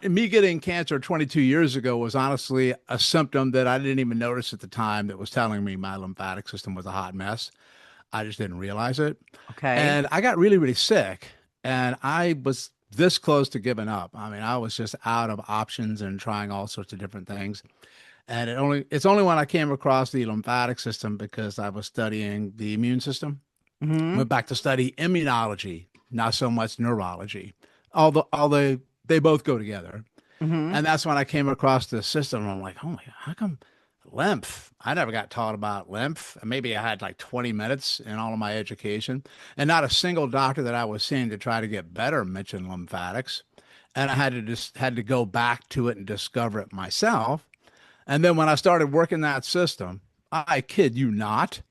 Me getting cancer 22 years ago was honestly a symptom that I didn't even notice at the time that was telling me my lymphatic system was a hot mess. I just didn't realize it. Okay. And I got really, really sick and I was this close to giving up. I mean, I was just out of options and trying all sorts of different things. And it's only when I came across the lymphatic system because I was studying the immune system. hmm Went back to study immunology, not so much neurology. Although they both go together. hmm And that's when I came across this system. I'm like, oh my God, how come lymph? I never got taught about lymph. And maybe I had like 20 minutes in all of my education. And not a single doctor that I was seeing to try to get better mentioned lymphatics. And I had to go back to it and discover it myself. And then when I started working that system, I kid you not,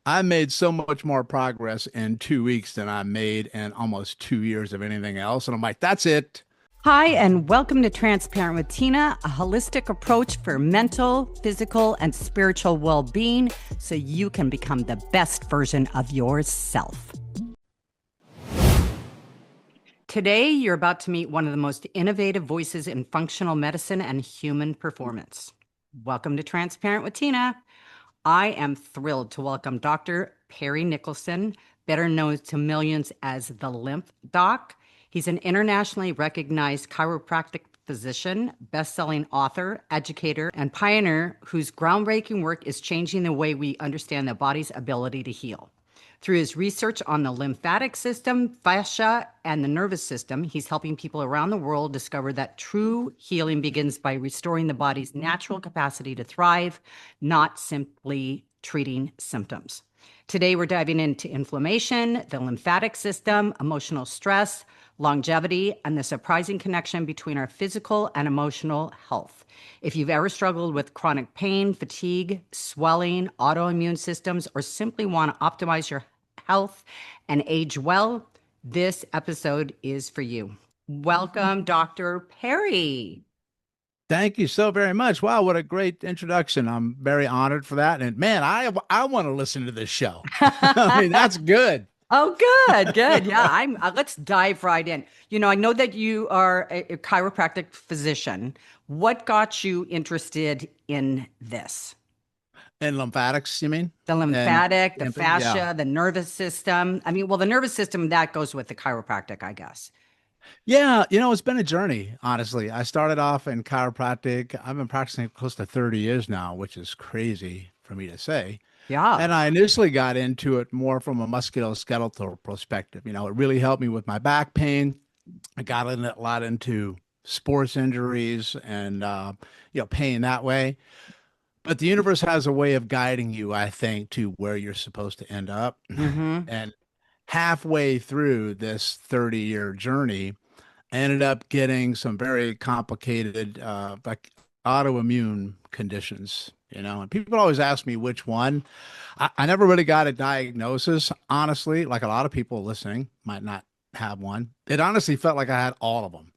I made so much more progress in 2 weeks than I made in almost 2 years of anything else. And I'm like, that's it. Hi, and welcome to Transparent with Tina, a holistic approach for mental, physical, and spiritual well being so you can become the best version of yourself. Today, you're about to meet one of the most innovative voices in functional medicine and human performance. Welcome to Transparent with Tina. I am thrilled to welcome Dr. Perry Nickelston, better known to millions as the Lymph Doc. He's an internationally recognized chiropractic physician, best-selling author, educator, and pioneer whose groundbreaking work is changing the way we understand the body's ability to heal. Through his research on the lymphatic system, fascia, and the nervous system, he's helping people around the world discover that true healing begins by restoring the body's natural capacity to thrive, not simply treating symptoms. Today, we're diving into inflammation, the lymphatic system, emotional stress, longevity, and the surprising connection between our physical and emotional health. If you've ever struggled with chronic pain, fatigue, swelling, autoimmune systems, or simply want to optimize your health and age well, this episode is for you. Welcome, Dr. Perry. Thank you so very much. Wow, what a great introduction. I'm very honored for that. And man, I want to listen to this show. I mean, that's good. Oh, good, good. Yeah, I'm. Let's dive right in. I know that you are a chiropractic physician. What got you interested in this? And lymphatics, you mean? The And lymphatic, the yeah. fascia, the nervous system. I mean, well, the nervous system that goes with the chiropractic, I guess. Yeah, it's been a journey, honestly. I started off in chiropractic. I've been practicing close to 30 years now, which is crazy for me to say. Yeah. And I initially got into it more from a musculoskeletal perspective. It really helped me with my back pain. I got in a lot into sports injuries and pain that way. But the universe has a way of guiding you, I think, to where you're supposed to end up. Mm-hmm. And halfway through this 30-year journey, I ended up getting some very complicated like autoimmune conditions, and people always ask me which one. I never really got a diagnosis, honestly, like a lot of people listening might not have one. It honestly felt like I had all of them.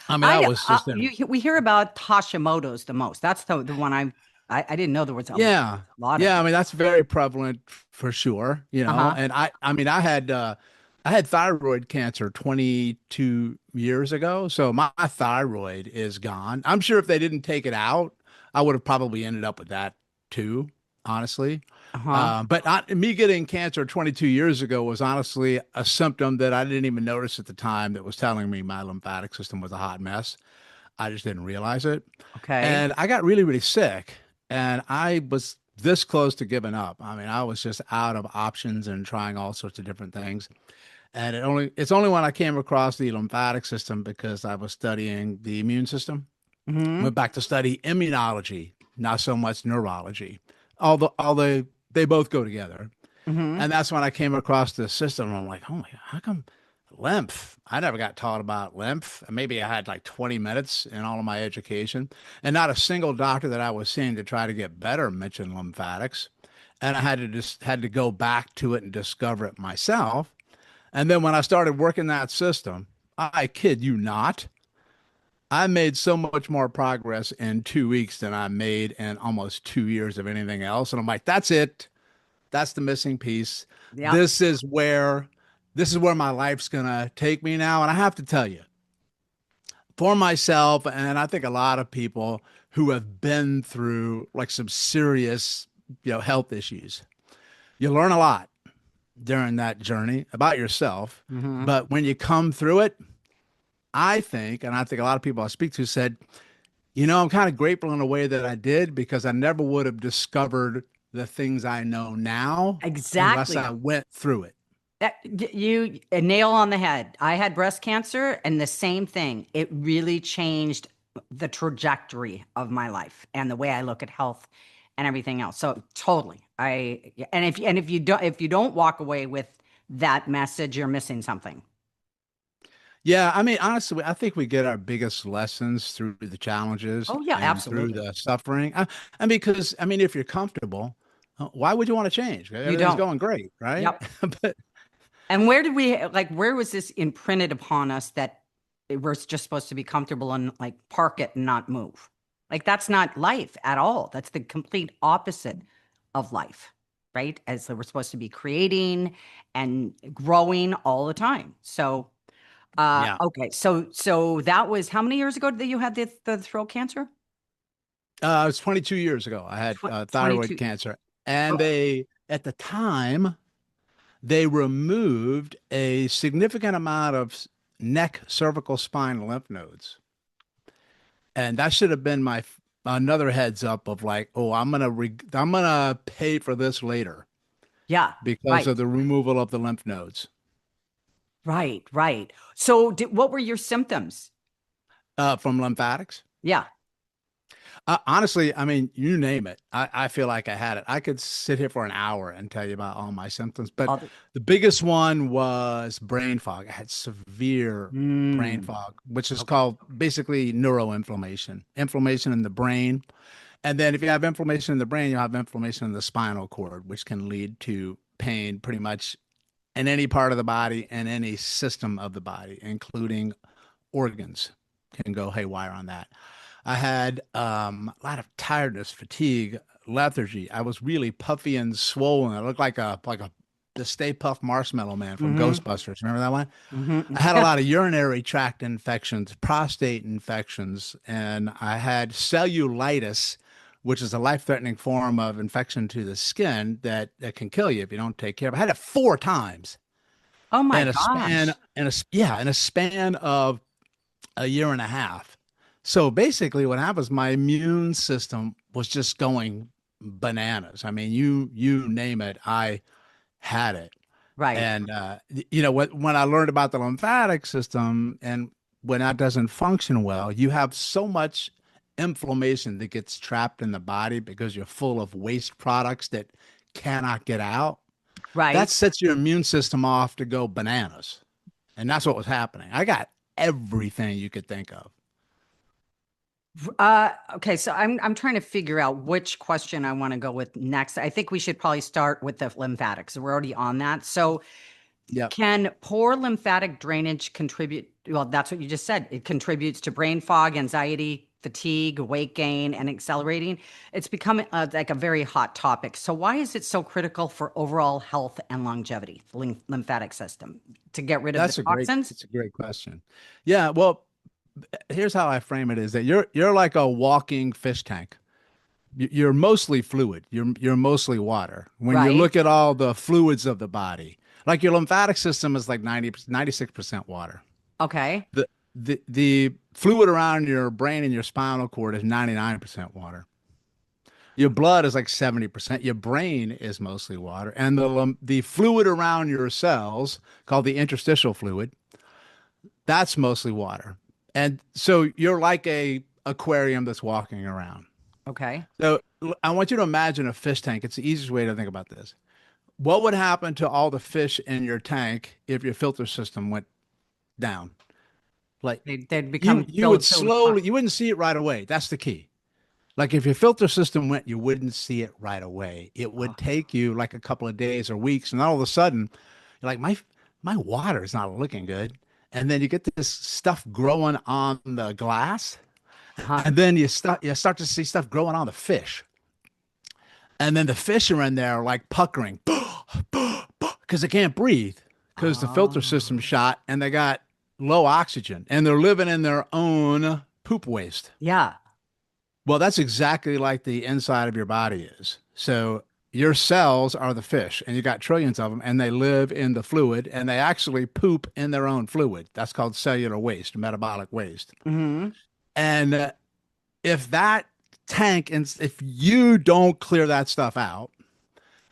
I mean, I I was just in, we hear about Hashimoto's the most. That's the one I didn't know there was a yeah. lot of Yeah, I them. mean, that's very prevalent for sure, Uh-huh. and I mean, I had thyroid cancer 22 years ago, so my thyroid is gone. I'm sure if they didn't take it out, I would have probably ended up with that too, honestly. Uh-huh. Me getting cancer 22 years ago was honestly a symptom that I didn't even notice at the time that was telling me my lymphatic system was a hot mess. I just didn't realize it. Okay. And I got really, really sick and I was this close to giving up. I mean, I was just out of options and trying all sorts of different things. And it's only when I came across the lymphatic system because I was studying the immune system. Mm-hmm. Went back to study immunology, not so much neurology. Although they both go together. Mm-hmm. And that's when I came across this system. I'm like, oh my God, how come lymph? I never got taught about lymph. Maybe I had like 20 minutes in all of my education. And not a single doctor that I was seeing to try to get better mentioned lymphatics. And I had to go back to it and discover it myself. And then when I started working that system, I kid you not, I made so much more progress in 2 weeks than I made in almost 2 years of anything else. And I'm like, that's it. That's the missing piece. Yeah. This is where this is where my life's gonna take me now. And I have to tell you, for myself, and I think a lot of people who have been through like some serious, health issues. You learn a lot during that journey about yourself, Hmm. but when you come through it, I think, and I think a lot of people I speak to said, I'm kind of grateful in a way that I did because I never would have discovered the things I know now unless I Exactly. went through it. You a nail on the head. I had breast cancer and the same thing. It really changed the trajectory of my life and the way I look at health and everything else. So totally. And if you don't walk away with that message, you're missing something. Yeah, I mean, honestly, I think we get our biggest lessons through the challenges Oh yeah, and through absolutely. the suffering. And because, I mean, if you're comfortable, why would you want to change? You Everything's don't. going great, right? Yep. But And where was this imprinted upon us that we're just supposed to be comfortable and like park it and not move? Like that's not life at all. That's the complete opposite of life, right? As we're supposed to be creating and growing all the time. So, yeah, okay. So that was how many years ago that you had the throat cancer? it was 22 years ago. I had 22. thyroid cancer, and Oh, at the time, they removed a significant amount of neck, cervical spine lymph nodes. And that should have been my another heads up of like, oh, I'm gonna pay for this later yeah. because Right. of the removal of the lymph nodes Right. Right. So what were your symptoms? from lymphatics. Yeah. Honestly, I mean, you name it. I feel like I had it. I could sit here for an hour and tell you about all my symptoms, but All the, the biggest one was brain fog. I had severe brain mm, fog, which is okay. called basically neuroinflammation, inflammation in the brain. And then if you have inflammation in the brain, you have inflammation in the spinal cord, which can lead to pain pretty much in any part of the body and any system of the body, including organs can go haywire on that. I had a lot of tiredness, fatigue, lethargy. I was really puffy and swollen. I looked like a the Stay Puft Marshmallow Man from Mm-hmm. Ghostbusters. Remember that one? I Mm-hmm. had a lot of urinary tract infections, prostate infections, and I had cellulitis, which is a life-threatening form of infection to the skin that can kill you if you don't take care of it. I had it 4 times Oh my in a span gosh. in a span of a year and a half. So basically, what happens, my immune system was just going bananas. I mean, you name it, I had it. Right. And when I learned about the lymphatic system and when that doesn't function well, you have so much inflammation that gets trapped in the body because you're full of waste products that cannot get out. That Right. sets your immune system off to go bananas. And that's what was happening. I got everything you could think of. Okay, so I'm trying to figure out which question I want to go with next. I think we should probably start with the lymphatics. We're already on that. So Yep. can poor lymphatic drainage contribute? Well, that's what you just said. It contributes to brain fog, anxiety, fatigue, weight gain, and accelerating. It's become like a very hot topic. So why is it so critical for overall health and longevity, the lymphatic system, to get rid of the toxins? It's a great question. Yeah, well, here's how I frame it is that you're like a walking fish tank. You're mostly fluid. You're mostly water. When you Right. look at all the fluids of the body, like your lymphatic system is like 96% water. Okay. The fluid around your brain and your spinal cord is 99% water. Your blood is like 70%. Your brain is mostly water. And the fluid around your cells, called the interstitial fluid, that's mostly water. And so you're like a aquarium that's walking around. Okay. So I want you to imagine a fish tank. It's the easiest way to think about this. What would happen to all the fish in your tank if your filter system went down? Like They'd you become you would filled with slowly, you wouldn't see it right away. That's the key. Like if your filter system went, you wouldn't see it right away. It would toxins. take you like a couple of days or weeks, and all of a sudden, you're like, my water is not looking good. And then you get this stuff growing on the glass, Uh-huh. and then you start to see stuff growing on the fish. And then the fish are in there like puckering because they can't breathe because the filter Oh, system shot and they got low oxygen and they're living in their own poop waste. Yeah. Well, that's exactly like the inside of your body is. So your cells are the fish, and you got trillions of them, and they live in the fluid, and they actually poop in their own fluid. That's called cellular waste, metabolic waste. Hmm. And if that tank, and if you don't clear that stuff out,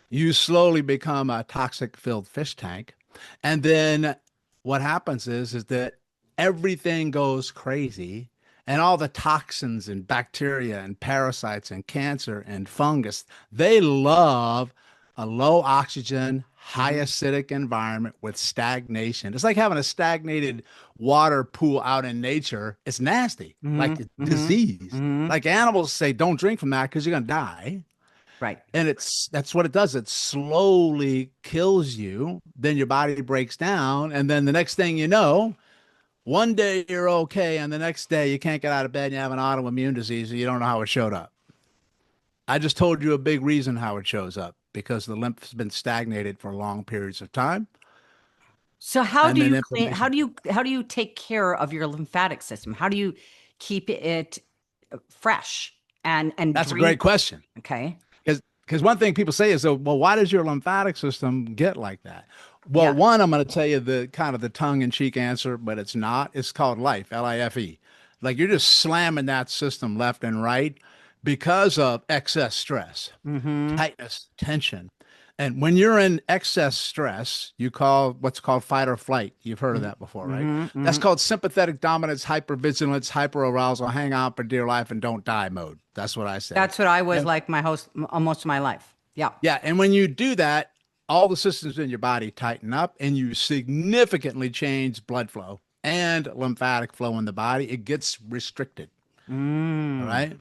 you slowly become a toxic filled fish tank. And then what happens is that everything goes crazy and all the toxins and bacteria and parasites and cancer and fungus, they love a low oxygen, high Hmm. acidic environment with stagnation. It's like having a stagnated water pool out in nature. It's nasty, Hmm. like Hmm. disease. Hmm. Like animals say, don't drink from that because you're going to die. Right. And that's what it does. It slowly kills you. Then your body breaks down. And then the next thing you know, one day you're okay. And the next day you can't get out of bed and you have an autoimmune disease and you don't know how it showed up. I just told you a big reason how it shows up because the lymph has been stagnated for long periods of time. So how And do then you clean, inflammation. how do you take care of your lymphatic system? How do you keep it fresh and That's a great drain? question. Okay. Because one thing people say is, oh, well, why does your lymphatic system get like that? Well, Yeah. one, I'm going to tell you the kind of the tongue-in-cheek answer, but it's not. It's called life, Life. Like you're just slamming that system left and right because of excess stress, Mm-hmm. tightness, tension. And when you're in excess stress, you call what's called fight or flight. You've heard of that before, right? Mm-hmm. That's Hmm. called sympathetic dominance, hypervigilance, hyperarousal, hang on for dear life and don't die mode. That's what I say. That's what I was And like my host most of my life. Yeah. yeah, and when you do that, all the systems in your body tighten up and you significantly change blood flow and lymphatic flow in the body. It gets restricted. All Mm. right.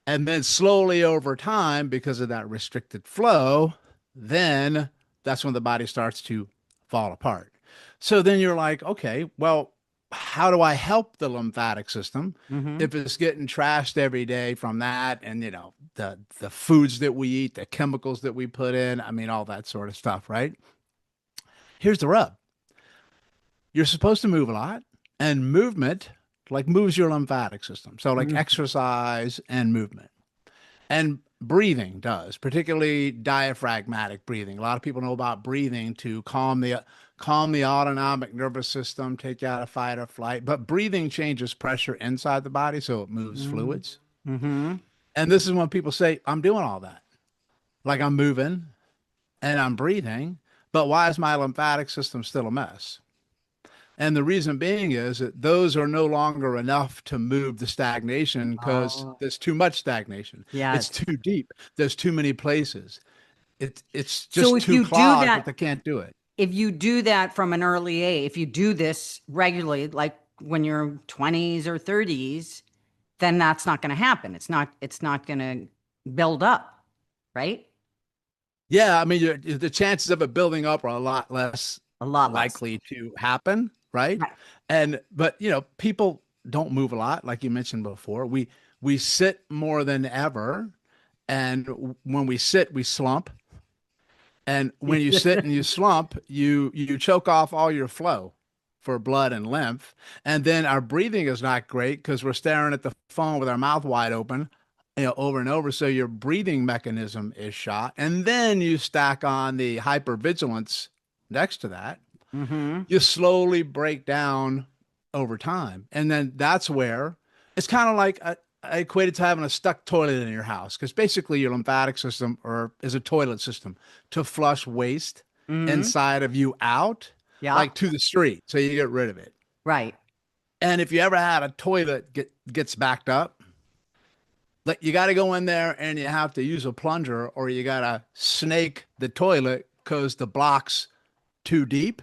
And then slowly over time, because of that restricted flow, then that's when the body starts to fall apart. So then you're like, okay, well, how do I help the lymphatic system Mm-hmm. if it's getting trashed every day from that and the foods that we eat, the chemicals that we put in, I mean all that sort of stuff, right? Here's the rub. You're supposed to move a lot, and movement like moves your lymphatic system. So like Mm-hmm. exercise and movement. And breathing does, particularly diaphragmatic breathing. A lot of people know about breathing to calm the autonomic nervous system, take you out of fight or flight. But breathing changes pressure inside the body, so it moves fluids. Mm-hmm. And this is when people say, "I'm doing all that, like I'm moving and I'm breathing, but why is my lymphatic system still a mess?" And the reason being is that those are no longer enough to move the stagnation because Oh, there's too much stagnation. It's yes. too deep. There's too many places. It's So just if too you do clogged that that, they can't do it. if you do that from an early age, if you do this regularly, like when you're 20s or 30s, then that's not going to happen. It's not going to build up, right? Yeah, I mean, the chances of it building up are a lot less A lot less. likely to happen, right? Right. And but people don't move a lot, like you mentioned before. We sit more than ever, and when we sit, we slump. And when you sit and you slump, you choke off all your flow for blood and lymph. And then our breathing is not great because we're staring at the phone with our mouth wide open, over and over. So your breathing mechanism is shot. And then you stack on the hypervigilance next to that. Mm-hmm. You slowly break down over time. And then that's where it's kind of like I equate it to having a stuck toilet in your house because basically your lymphatic system or is a toilet system to flush waste Mm-hmm. inside of you out, Yeah. like to the street. So you get rid of it. Right. And if you ever had a toilet gets backed up, like you got to go in there and you have to use a plunger or you got to snake the toilet because the block's too deep.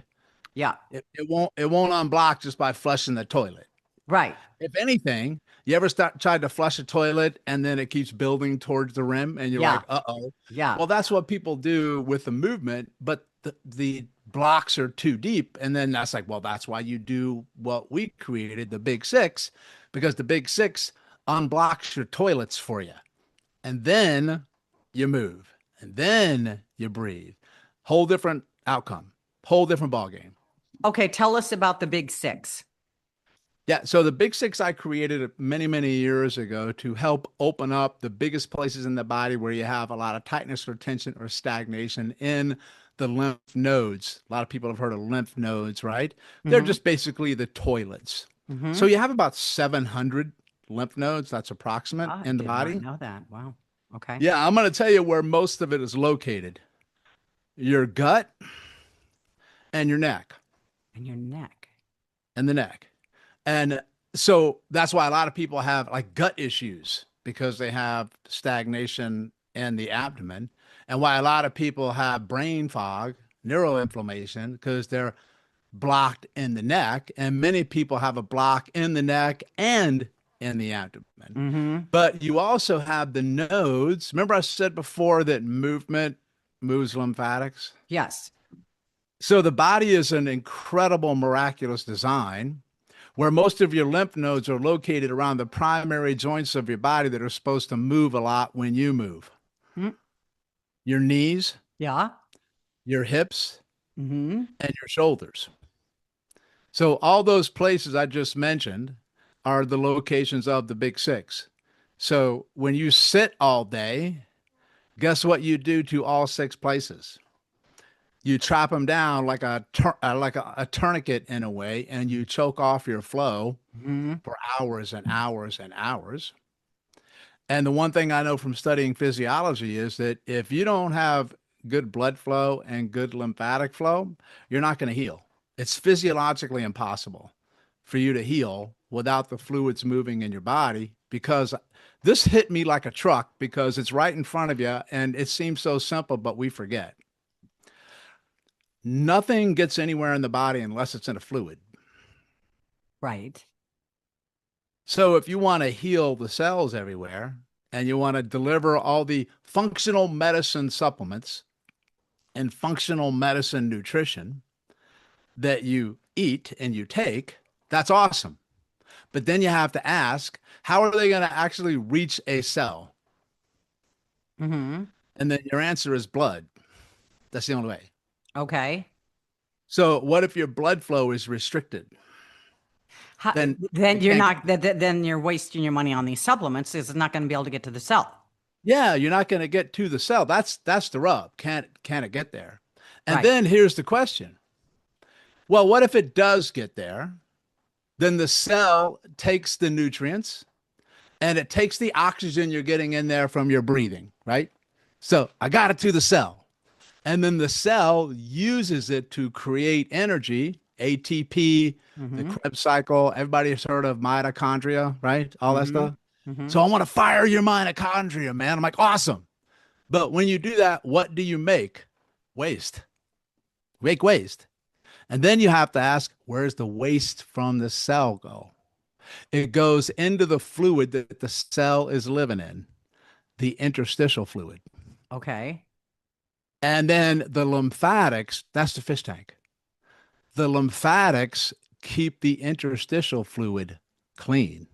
Yeah. It won't unblock just by flushing the toilet. Right. If anything, you ever tried to flush a toilet and then it keeps building towards the rim and you're Yeah. like, uh-oh. Yeah. Well, that's what people do with the movement, but the blocks are too deep. And then that's like, well, that's why you do what we created, the Big Six, because the Big Six unblocks your toilets for you. And then you move and then you breathe. Whole different outcome, whole different ball game. Okay. Tell us about the big six. Yeah, so the Big Six I created many, many years ago to help open up the biggest places in the body where you have a lot of tightness or tension or stagnation in the lymph nodes. A lot of people have heard of lymph nodes, right? They're Mm-hmm. just basically the toilets. Mm-hmm. So you have about 700 lymph nodes, that's approximate I in the did not body. know that. Wow. Okay. Yeah, I'm going to tell you where most of it is located. Your gut and your neck And your neck. and the neck. And so that's why a lot of people have like gut issues because they have stagnation in the abdomen, and why a lot of people have brain fog, neuroinflammation, because they're blocked in the neck. And many people have a block in the neck and in the abdomen. Mm-hmm. But you also have the nodes. Remember, I said before that movement moves lymphatics? Yes. So the body is an incredible, miraculous design where most of your lymph nodes are located around the primary joints of your body that are supposed to move a lot when you move. Mm. Your knees, Yeah. your hips, Mm-hmm. and your shoulders. So all those places I just mentioned are the locations of the big six. So when you sit all day, guess what you do to all six places? You chop them down like a tourniquet in a way, and you choke off your flow Mm-hmm. for hours and hours and hours. And the one thing I know from studying physiology is that if you don't have good blood flow and good lymphatic flow, you're not going to heal. It's physiologically impossible for you to heal without the fluids moving in your body, because this hit me like a truck because it's right in front of you and it seems so simple, but we forget. Nothing gets anywhere in the body unless it's in a fluid. Right. So if you want to heal the cells everywhere and you want to deliver all the functional medicine supplements and functional medicine nutrition that you eat and you take, that's awesome. But then you have to ask, how are they going to actually reach a cell? Mm-hmm. And then your answer is blood. That's the only way. Okay. So what if your blood flow is restricted? Then Then you you're can't. not then you're wasting your money on these supplements. It's not going to be able to get to the cell. Yeah, you're not going to get to the cell. That's the rub. Can it get there? And Right. then here's the question. Well, what if it does get there? Then the cell takes the nutrients and it takes the oxygen you're getting in there from your breathing, right? So I got it to the cell. And then the cell uses it to create energy, ATP, the Mm-hmm. Krebs cycle. Everybody's heard of mitochondria, right? All that Mm-hmm. stuff. Mm-hmm. So I want to fire your mitochondria, man. I'm like, awesome. But when you do that, what do you make? Waste. Make waste. And then you have to ask, where's the waste from the cell go? It goes into the fluid that the cell is living in, the interstitial fluid. Okay. And then the lymphatics, that's the fish tank. The lymphatics keep the interstitial fluid clean.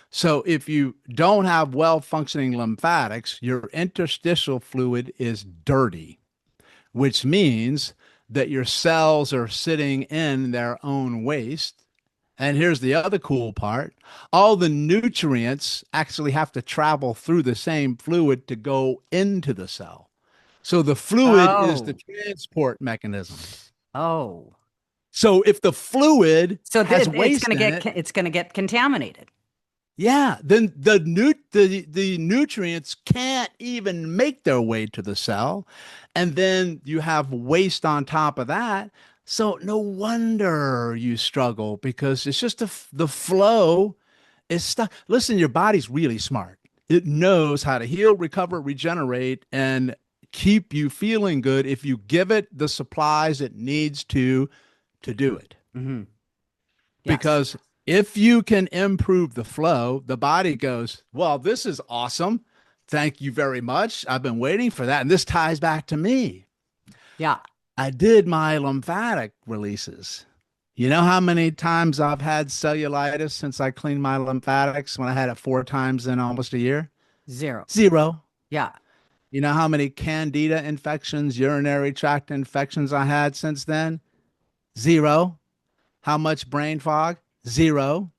So if you don't have well functioning lymphatics, your interstitial fluid is dirty, which means that your cells are sitting in their own waste. And here's the other cool part. All the nutrients actually have to travel through the same fluid to go into the cell. So the fluid is the Oh. transport mechanism. Oh. So if the fluid So has it's waste going to in get it, it's going to get contaminated. yeah, then the nutrients can't even make their way to the cell, and then you have waste on top of that. So no wonder you struggle because it's just the flow is stuck. Listen, your body's really smart. It knows how to heal, recover, regenerate, and keep you feeling good if you give it the supplies it needs to do it. Mm-hmm. Yes. Because if you can improve the flow, the body goes, well, this is awesome. Thank you very much. I've been waiting for that. And this ties back to me. Yeah. I did my lymphatic releases. You know how many times I've had cellulitis since I cleaned my lymphatics when I had it 4 times in almost a year? Zero. Zero. Yeah. You know how many candida infections, urinary tract infections I had since then? Zero. How much brain fog? zero.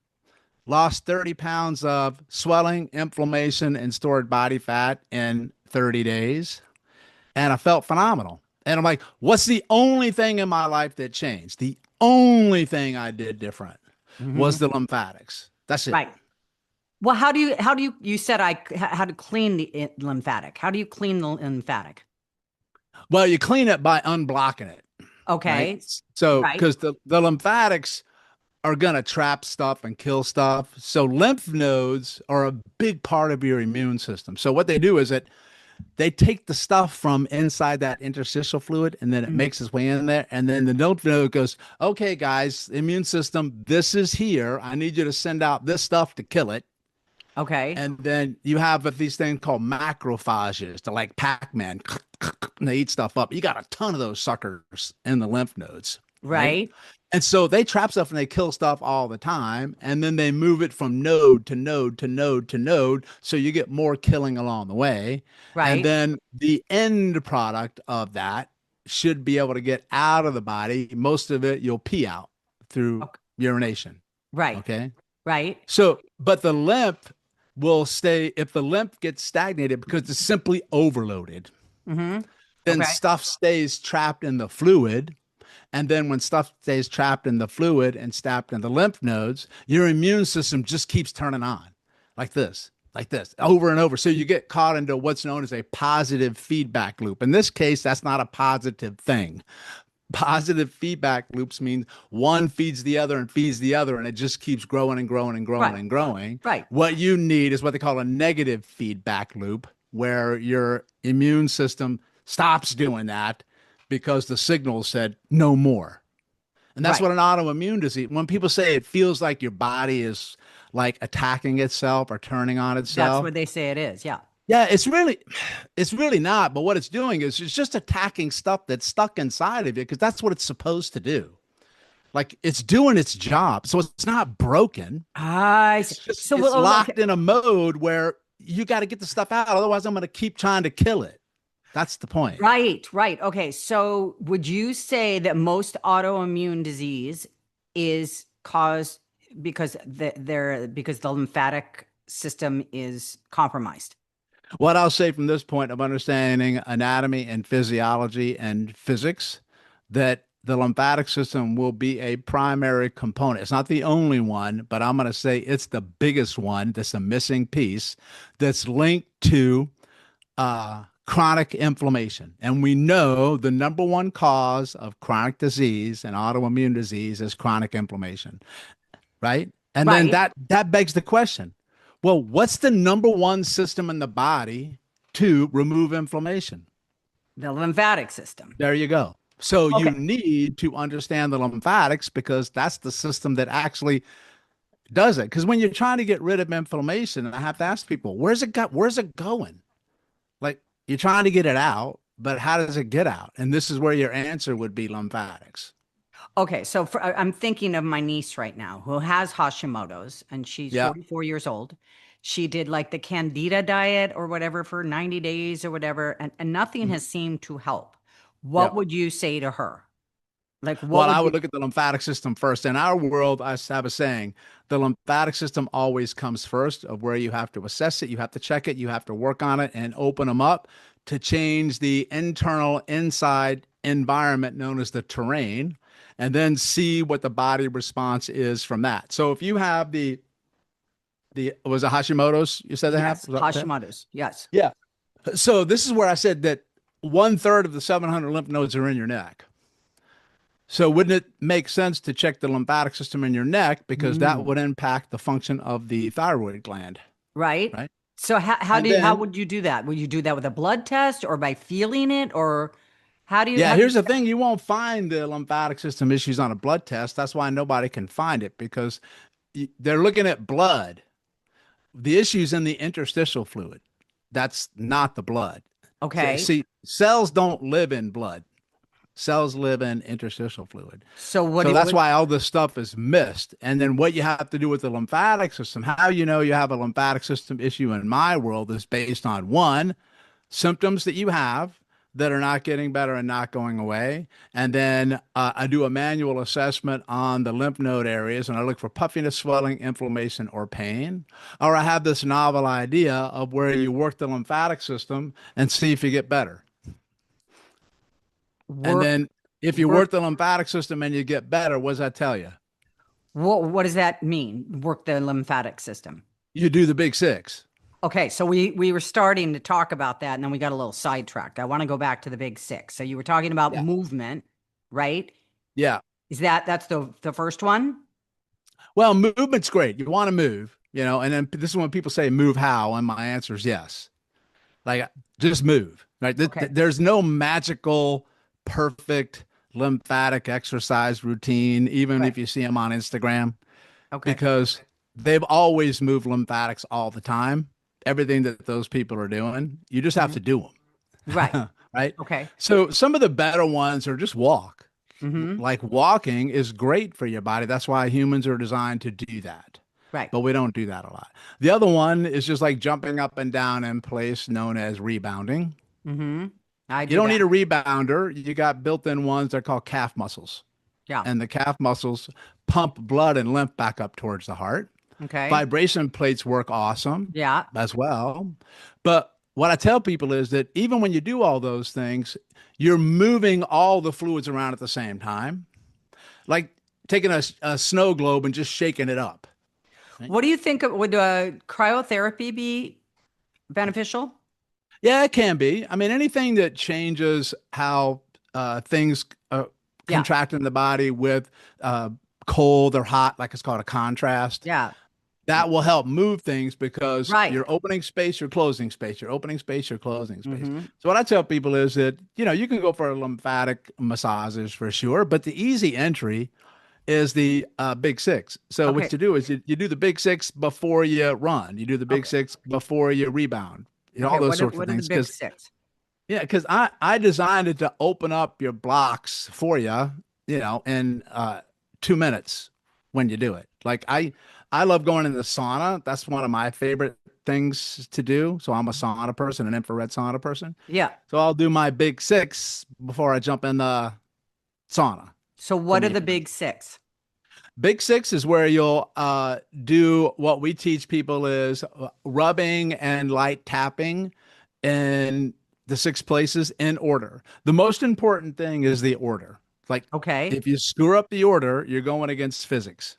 Lost 30 pounds of swelling, inflammation, and stored body fat in 30 days. And I felt phenomenal. And I'm like, what's the only thing in my life that changed? The only thing I did different Hmm. was the lymphatics. That's it. Right. Well, you said how to clean the lymphatic. How do you clean the lymphatic? Well, you clean it by unblocking it, right? Okay. So, Right. because the lymphatics are going to trap stuff and kill stuff. So, lymph nodes are a big part of your immune system. So, what they do is that they take the stuff from inside that interstitial fluid and then it Mhm. makes its way in there. And then the lymph node goes, okay, guys, immune system, this is here. I need you to send out this stuff to kill it. Okay. And then you have these things called macrophages to like Pac-Man. And they eat stuff up. You got a ton of those suckers in the lymph nodes, right? Right. And so they trap stuff and they kill stuff all the time. And then they move it from node to node to node to node. So you get more killing along the way. And Right. then the end product of that should be able to get out of the body. Most of it you'll pee out through Ok- urination. Right. Okay. Right. So, but the lymph will stay if the lymph gets stagnated because it's simply overloaded, Hmm. then Okay. stuff stays trapped in the fluid. And then when stuff stays trapped in the fluid and trapped in the lymph nodes, your immune system just keeps turning on like this, over and over. So you get caught into what's known as a positive feedback loop. In this case, that's not a positive thing. Positive feedback loops mean one feeds the other and feeds the other, and it just keeps growing and growing and growing Right. and growing. Right. What you need is what they call a negative feedback loop, where your immune system stops doing that because the signal said no more. And that's Right. what an autoimmune disease, when people say it feels like your body is like attacking itself or turning on That's itself. what they say it is. Yeah. Yeah, it's really not. But what it's doing is it's just attacking stuff that's stuck inside of you because that's what it's supposed to do. Like it's doing its job. So it's not broken. I see. It's just So, it's well, okay. locked in a mode where you got to get the stuff out. Otherwise, I'm going to keep trying to kill it. That's the point. Right. Right. Okay. So, would you say that most autoimmune disease is caused because because the lymphatic system is compromised? What I'll say from this point of understanding anatomy and physiology and physics, that the lymphatic system will be a primary component. It's not the only one, but I'm going to say it's the biggest one that's a missing piece that's linked to chronic inflammation. And we know the number one cause of chronic disease and autoimmune disease is chronic inflammation, right? And then Right. that begs the question, well, what's the number one system in the body to remove inflammation? The lymphatic system. There you go. So you Okay. need to understand the lymphatics because that's the system that actually does it. Because when you're trying to get rid of inflammation, I have to ask people, where's it going? Like you're trying to get it out, but how does it get out? And this is where your answer would be lymphatics. Okay. So, I'm thinking of my niece right now who has Hashimoto's and she's Yeah. 44 years old. She did like the Candida diet or whatever for 90 days or whatever, and nothing Mhm. has seemed to help. What Yep. would you say to her? Like, what Well, would I you? would look at the lymphatic system first. In our world, I have a saying, the lymphatic system always comes first of where you have to assess it, you have to check it, you have to work on it and open them up to change the internal inside environment known as the terrain, and then see what the body response is from that. So if you have the was it Hashimoto's you said they have? Yes, Was that what they have? Hashimoto's. Yes. Yeah. So this is where I said that one third of the 700 lymph nodes are in your neck. So wouldn't it make sense to check the lymphatic system in your neck because that Mm, would impact the function of the thyroid gland, right. right? So And how then, would you do that? Would you do that with a blood test or by feeling it, or yeah, how do you? here's the thing, you won't find the lymphatic system issues on a blood test. That's why nobody can find it because they're looking at blood. The issue's in the interstitial fluid. That's not the blood. So, Okay. see, cells don't live in blood. Cells live in interstitial fluid. So So that's what? why all this stuff is missed. And then what you have to do with the lymphatic system, how you know you have a lymphatic system issue in my world is based on one, symptoms that you have, that are not getting better and not going away. And then I do a manual assessment on the lymph node areas and I look for puffiness, swelling, inflammation, or pain. Or I have this novel idea of where you work the lymphatic system and see if you get better. And Work, then if you work. work the lymphatic system and you get better, what does that tell you? What does that mean? Work the lymphatic system. You do the big six. Okay, so we were starting to talk about that, and then we got a little sidetracked. I want to go back to the big six. So you were talking about Yeah. movement, right? Yeah. Is that's the first one? Well, movement's great. You want to move, and then this is when people say move how, and my answer is yes. Like just move, right? Okay. There's no magical, perfect lymphatic exercise routine, even Right. if you see them on Instagram, Okay. because they've always moved lymphatics all the time. Everything that those people are doing, you just have Mhm. to do Right. them, right? Okay. So some of the better ones are just walk. Hmm. Like walking is great for your body. That's why humans are designed to do that. Right. But we don't do that a lot. The other one is just like jumping up and down in place, known as rebounding. Hmm. I You do don't that. need a rebounder. You got built-in ones. They're called calf muscles. Yeah. And the calf muscles pump blood and lymph back up towards the heart. Okay. Vibration plates work awesome Yeah. as well. But what I tell people is that even when you do all those things, you're moving all the fluids around at the same time, like taking a snow globe and just shaking it up. Right? What do you think would cryotherapy be beneficial? Yeah, it can be. I mean, anything that changes how things Yeah. contract in the body with uh, cold or hot, like it's called a contrast, Yeah. that will help move things because Right. you're opening space, you're closing space, you're opening space, you're closing space. Hmm. So what I tell people is that, you can go for lymphatic massages for sure, but the easy entry is the big six. So what Okay. you do is you do the big six before you run. You do the big Okay. six before you rebound. Okay. All those sorts of What are the things. big Because six? yeah, because I designed it to open up your blocks for you, in 2 minutes when you do it. Like I love going in the sauna. That's one of my favorite things to do. So I'm a sauna person, an infrared sauna person. Yeah. So I'll do my big six before I jump in the sauna So for what are me the personally. big six? Big six is where you'll do what we teach people is rubbing and light tapping in the six places in order. The most important thing is the order. Like Okay. if you screw up the order, you're going against physics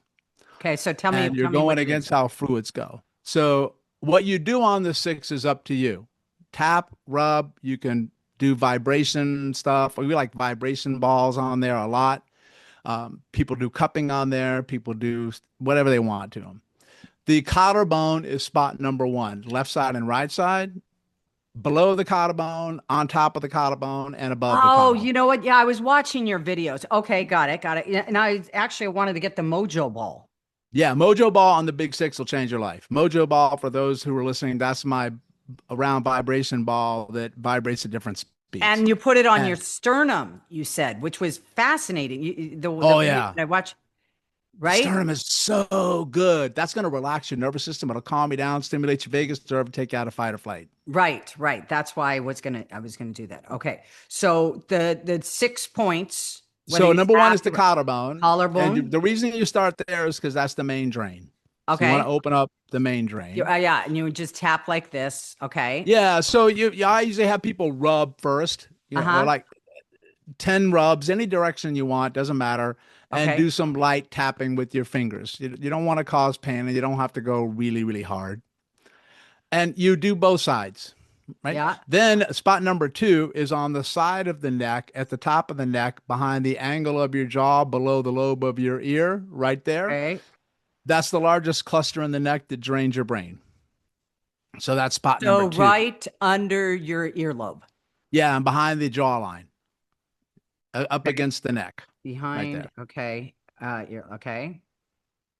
Okay. So and you're tell me going what it against is. how fluids go. So what you do on the six is up to you. Tap, rub, you can do vibration stuff. We like vibration balls on there a lot. People do cupping on there. People do whatever they want to them. The collarbone is spot number one, left side and right side, below the collarbone, on top of the collarbone, and above the Oh, collarbone. you know what? Yeah, I was watching your videos. Okay, got it, got it. Yeah, and I actually wanted to get the Mojo Ball. Yeah, Mojo Ball on the Big Six will change your life. Mojo Ball, for those who are listening, that's my round vibration ball that vibrates at different speeds. And you put it on your And sternum, you said, which was fascinating. The oh video yeah, that I watched, the right? sternum is so good. That's going to relax your nervous system. It'll calm you down, stimulate your vagus nerve, take you out of fight or flight. Right, right. That's why I was gonna do that. Okay. So the 6 points, whether So you number one tap is the or collarbone, and collarbone. the reason you start there is because that's the main drain. So you want to Okay. open up the main drain. Yeah, and you would just tap like this. Okay. Yeah. So I usually have people rub first, or Uh-huh. like 10 rubs, any direction you want, doesn't matter, and Okay. do some light tapping with your fingers. You don't want to cause pain, and you don't have to go really, really hard. And you do both sides, right? Yeah. Then spot number two is on the side of the neck, at the top of the neck, behind the angle of your jaw, below the lobe of your ear, right there. Okay. That's the largest cluster in the neck that drains your brain. So that's spot number So two. right under your earlobe. Yeah, and behind the jawline, up Okay. against the neck, right Behind. there. Okay. Okay.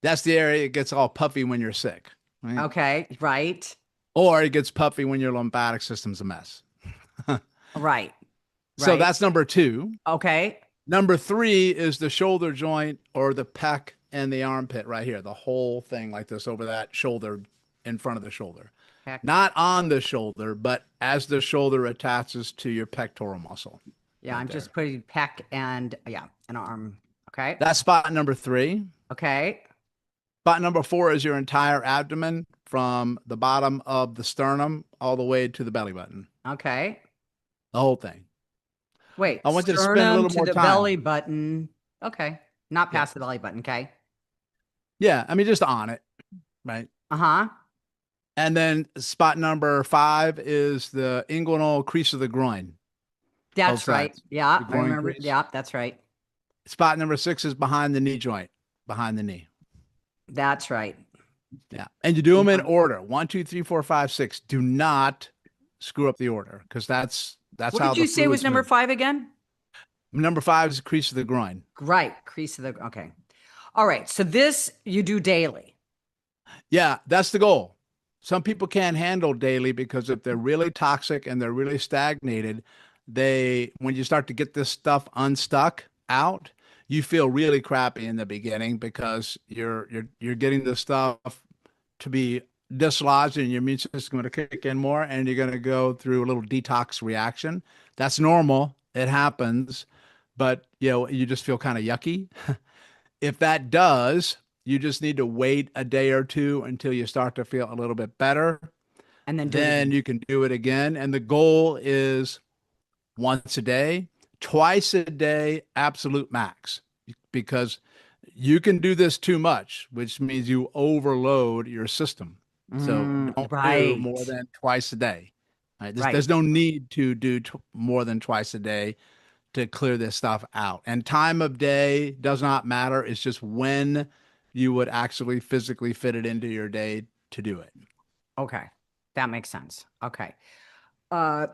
That's the area it gets all puffy when you're sick, right? Okay. Right. Or it gets puffy when your lymphatic system's a mess. Right. So Right. that's number two. Okay. Number three is the shoulder joint or the pec and the armpit right here, the whole thing like this over that shoulder in front of the shoulder. Pec. Not on the shoulder, but as the shoulder attaches to your pectoral muscle. Yeah, Right I'm there. just putting pec and yeah, an arm. Okay. That's spot number 3. Okay. Spot number 4 is your entire abdomen from the bottom of the sternum all the way to the belly button. Okay. The whole thing. Wait, I want you to spend a sternum little to more the time. belly button. Okay. Not Yeah. past the belly button. Okay. Yeah. I mean, just on it. Right. Uh-huh. And then spot number 5 is the inguinal crease of the groin, both That's right. sides. Yeah, The I groin remember. crease. Yeah, that's right. Spot number 6 is behind the knee joint, behind the knee. That's right. Yeah. And you do them in Yeah. order. 1, 2, 3, 4, 5, 6. Do not screw up the order because that's What how did the you say was fluids number move. 5 again? Number 5 is the crease of the groin. Right. Crease of the, okay. All right. So this you do daily. Yeah, that's the goal. Some people can't handle daily because if they're really toxic and they're really stagnated, when you start to get this stuff unstuck out, you feel really crappy in the beginning because you're getting the stuff to be dislodged and your immune system is going to kick in more and you're going to go through a little detox reaction. That's normal. It happens, but you just feel kind of yucky. If that does, you just need to wait a day or two until you start to feel a little bit better. And then do it Then again. you can do it again. And the goal is once a day, twice a day, absolute max, because you can do this too much, which means you overload your system. So don't do more Right. than twice a day. Right? Right. There's no need to do more than twice a day to clear this stuff out. And time of day does not matter. It's just when you would actually physically fit it into your day to do it. Okay. That makes sense. Okay. Uh,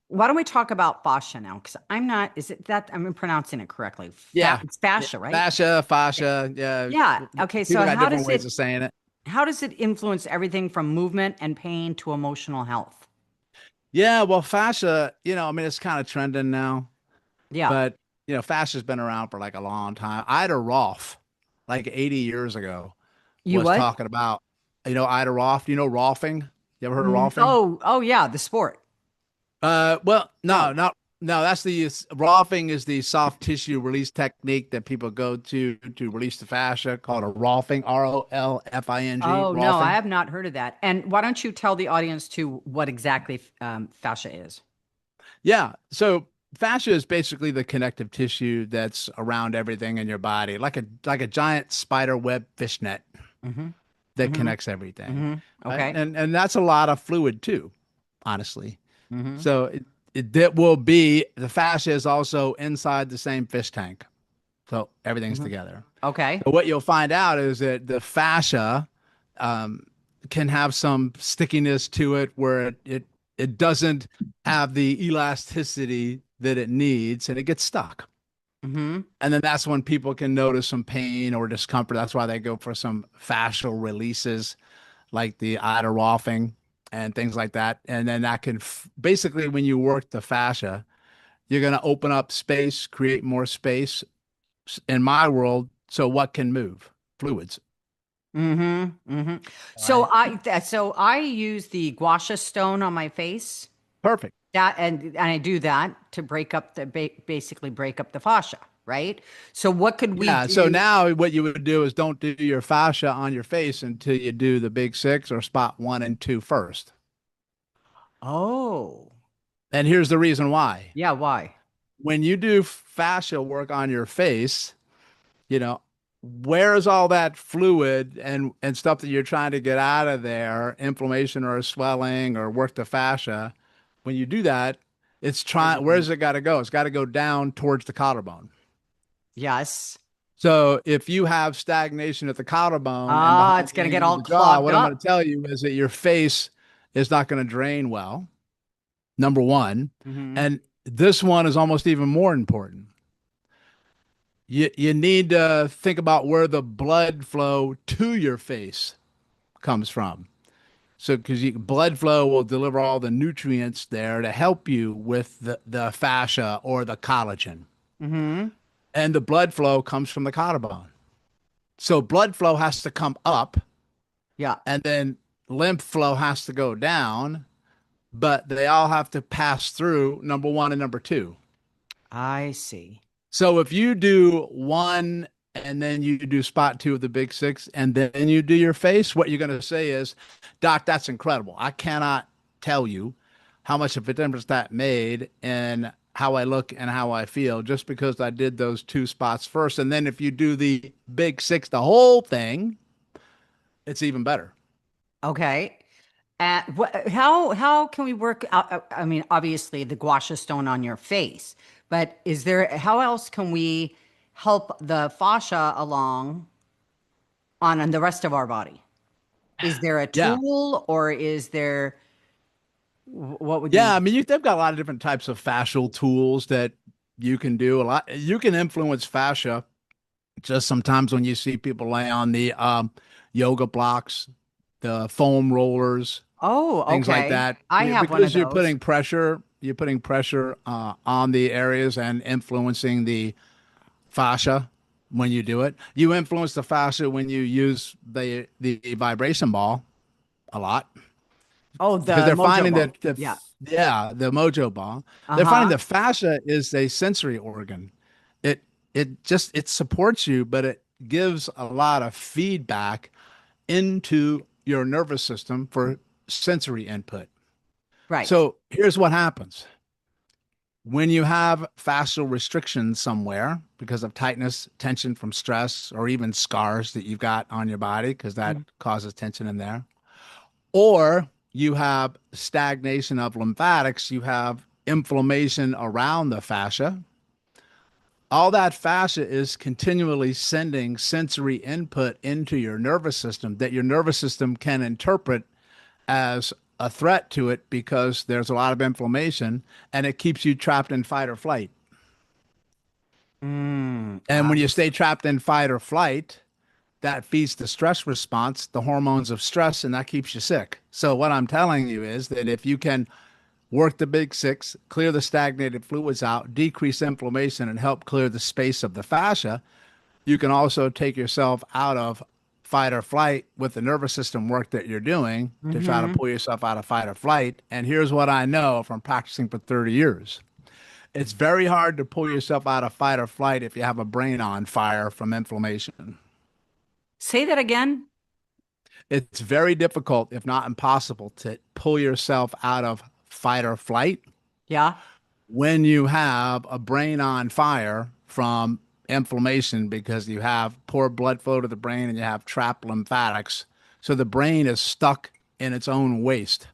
why don't we talk about fascia now? Because I'm not, is it that I'm pronouncing it correctly? Yeah. It's fascia, right? Fascia, Yeah. fascia. Yeah. Yeah. Okay. People So got different ways of saying it. how does it influence everything from movement and pain to emotional health? Yeah. Well, fascia, I mean, it's kind of trending now, Yeah. but, fascia's been around for like a long time. Ida Rolf, like 80 years ago, You was what? talking about, Ida Rolf. Do you know Rolfing? You ever heard of Rolfing? Oh yeah, the sport. Well, no, No. not no. That's the Rolfing is the soft tissue release technique that people go to release the fascia, called a Rolfing, Rolfing, Oh no, I Rolfing. have not heard of that. And why don't you tell the audience too what exactly fascia is? Yeah. So fascia is basically the connective tissue that's around everything in your body, like a giant spider web fishnet Mm-hmm. that Mm-hmm. connects everything. Mm-hmm. Right? Okay. And that's a lot of fluid too, honestly. Mm-hmm. So that will be the fascia is also inside the same fish tank. So everything's Mm-hmm. together. Okay. So what you'll find out is that the fascia um, can have some stickiness to it where it doesn't have the elasticity that it needs and it gets stuck. Mm-hmm. And then that's when people can notice some pain or discomfort. That's why they go for some fascial releases like the Ida Rolfing and things like that. And then that can basically, when you work the fascia, you're going to open up space, create more space in my world. So what can move? Fluids. Mm-hmm. Mm-hmm. So Right. I use the guasha stone on my face. Perfect. That and I do that to break up the basically break up the fascia, right? So what could we Yeah. So do? now what you would do is don't do your fascia on your face until you do the big 6 or spot 1 and 2 first. Oh, And here's the reason why. yeah, why? When you do fascia work on your face, you know, where's all that fluid and stuff that you're trying to get out of there, inflammation or swelling or work the fascia? When you do that, it's trying, where's it got to go? It's got to go down towards the collarbone. Yes. So if you have stagnation at the collarbone and Ah, behind it's the gonna get angle of all the jaw, clogged what I'm going to up. tell you is that your face is not going to drain well, number one. Mm-hmm. And this one is almost even more important. You need to think about where the blood flow to your face comes from. So, because blood flow will deliver all the nutrients there to help you with the fascia or the collagen. Mm-hmm. And the blood flow comes from the collarbone. So, blood flow has to come up Yeah. and then lymph flow has to go down, but they all have to pass through number one and number two. I see. So if you do one and then you do spot two of the big six and then you do your face, what you're going to say is, Doc, that's incredible. I cannot tell you how much of a difference that made in how I look and how I feel just because I did those two spots first. And then if you do the big six, the whole thing, it's even better. Okay. How can we work out? I mean, obviously the gua sha stone on your face, but is there how else can we help the fascia along on the rest of our body? Is there a Yeah. tool or is there what would you? Yeah. I mean, they've got a lot of different types of fascial tools that you can do. A lot. You can influence fascia just sometimes when you see people lay on the yoga blocks, the foam rollers, Oh, things like okay. that, I have one of because those. you're putting pressure on the areas and influencing the fascia when you do it. You influence the fascia when you use the vibration ball a lot Oh, because the they're mojo finding ball. that Yeah. the mojo ball, they're finding Uh-huh. the fascia is a sensory organ. It it supports you, but it gives a lot of feedback into your nervous system for sensory input. Right. So here's what happens when you have fascial restrictions somewhere because of tightness, tension from stress, or even scars that you've got on your body, because that Mm. causes tension in there, or you have stagnation of lymphatics, you have inflammation around the fascia. All that fascia is continually sending sensory input into your nervous system that your nervous system can interpret as a threat to it because there's a lot of inflammation and it keeps you trapped in fight or flight. And when I you see. stay trapped in fight or flight, that feeds the stress response, the hormones of stress, and that keeps you sick. So, what I'm telling you is that if you can work the big six, clear the stagnated fluids out, decrease inflammation, and help clear the space of the fascia, you can also take yourself out of fight or flight with the nervous system work that you're doing to try to Mm-hmm. pull yourself out of fight or flight. And here's what I know from practicing for 30 years. It's very hard to pull yourself out of fight or flight if you have a brain on fire from inflammation. Say that again. It's very difficult, if not impossible, to pull yourself out of fight or flight Yeah. when you have a brain on fire from inflammation because you have poor blood flow to the brain and you have trapped lymphatics. So the brain is stuck in its own waste.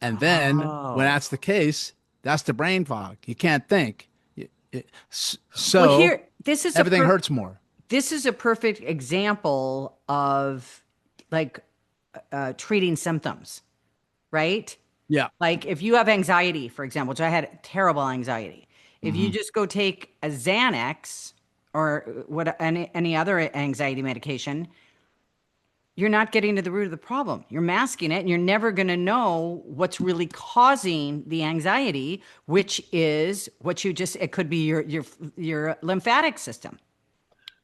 And then when Oh. that's the case, that's the brain fog. You can't think. Well, So here, everything hurts more. this is a perfect example of like treating symptoms, right? Yeah. Like if you have anxiety, for example, which I had terrible anxiety, if you Hmm. just go take a Xanax or what any other anxiety medication, you're not getting to the root of the problem. You're masking it, and you're never going to know what's really causing the anxiety, which is what you just it could be your lymphatic system,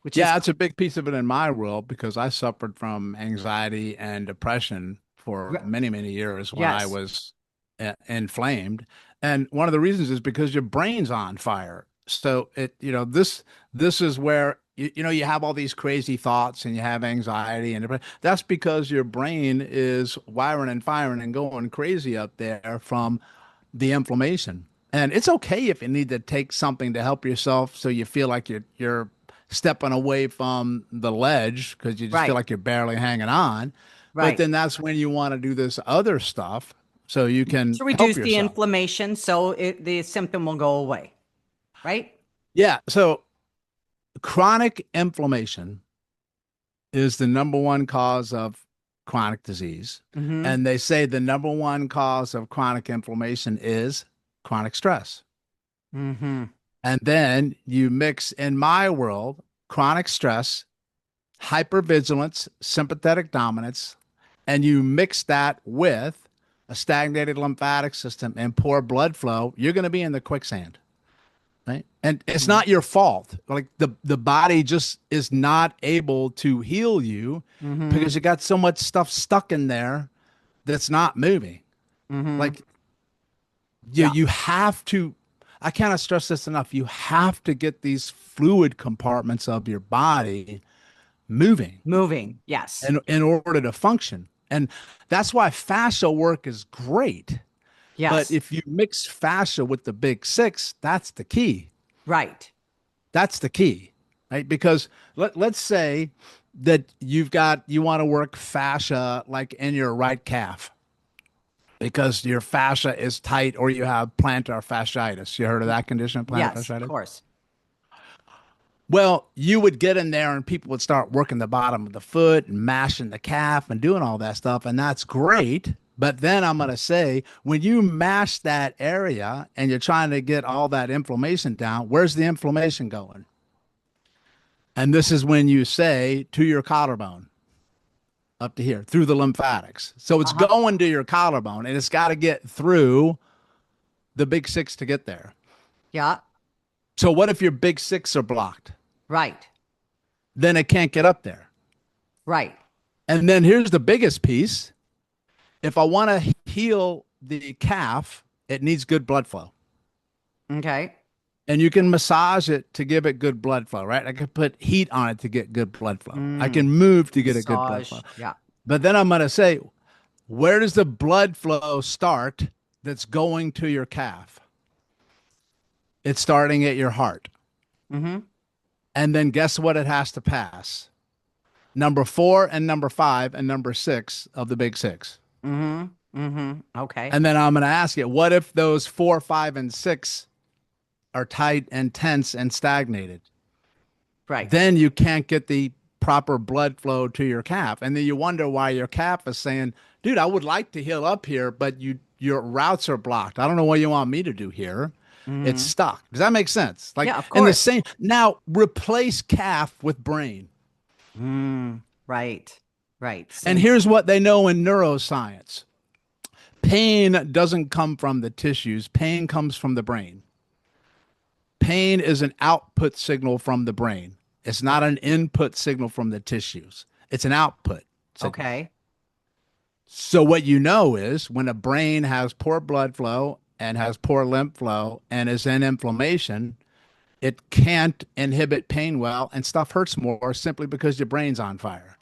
which is Yeah, it's a big piece of it in my world because I suffered from anxiety and depression for many, many years when I yes. was inflamed. And one of the reasons is because your brain's on fire. So this is where you have all these crazy thoughts and you have anxiety and depression. That's because your brain is wiring and firing and going crazy up there from the inflammation. And it's okay if you need to take something to help yourself so you feel like you're stepping away from the ledge because you just feel Right. like you're barely hanging on. But Right. then that's when you want to do this other stuff so you can To help reduce the yourself. inflammation so the symptom will go away, right? Yeah. So chronic inflammation is the number one cause of chronic disease. Mm-hmm. And they say the number one cause of chronic inflammation is chronic stress. Mm-hmm. And then you mix in my world chronic stress, hypervigilance, sympathetic dominance, and you mix that with a stagnated lymphatic system and poor blood flow, you're going to be in the quicksand. right? And it's Mhm. not your fault. Like the body just is not able to heal you Mhm. because you got so much stuff stuck in there that's not moving. Mhm. Like Yeah. you have to, I cannot stress this enough. You have to get these fluid compartments of your body moving Moving. Yes. in order to function. And that's why fascia work is great. But Yes. if you mix fascia with the big six, that's the key. Right. That's the key, right? Because let's say that you want to work fascia like in your right calf because your fascia is tight or you have plantar fasciitis. You heard of that condition, plantar Yes, of fasciitis? course. Well, you would get in there and people would start working the bottom of the foot and mashing the calf and doing all that stuff. And that's great. But then I'm going to say, when you mash that area and you're trying to get all that inflammation down, where's the inflammation going? And this is when you say to your collarbone up to here through the lymphatics. So it's Uh-huh. going to your collarbone and it's got to get through the big six to get there. Yeah. So what if your big six are blocked? Right. Then it can't get up there. Right. And then here's the biggest piece. If I want to heal the calf, it needs good blood flow. Okay. And you can massage it to give it good blood flow, right? I can put heat on it to get good blood flow. I Mm. can move to get a good blood flow. Massage. Yeah. But then I'm going to say, where does the blood flow start that's going to your calf? It's starting at your heart. Mm-hmm. And then guess what it has to pass? Number four and number five and number six of the big six. Mm-hmm. Mm-hmm. Okay. And then I'm going to ask you, what if those four, five, and six are tight and tense and stagnated? Right. Then you can't get the proper blood flow to your calf. And then you wonder why your calf is saying, dude, I would like to heal up here, but your routes are blocked. I don't know what you want me to do here. It's Mm-hmm. stuck. Does that make sense? Like Yeah, of in the course. same, now replace calf with brain. Mm. Right. Right. And Same. here's what they know in neuroscience. Pain doesn't come from the tissues. Pain comes from the brain. Pain is an output signal from the brain. It's not an input signal from the tissues. It's an output signal. Okay. So what you know is when a brain has poor blood flow and has poor lymph flow and is in inflammation, it can't inhibit pain well and stuff hurts more simply because your brain's on fire.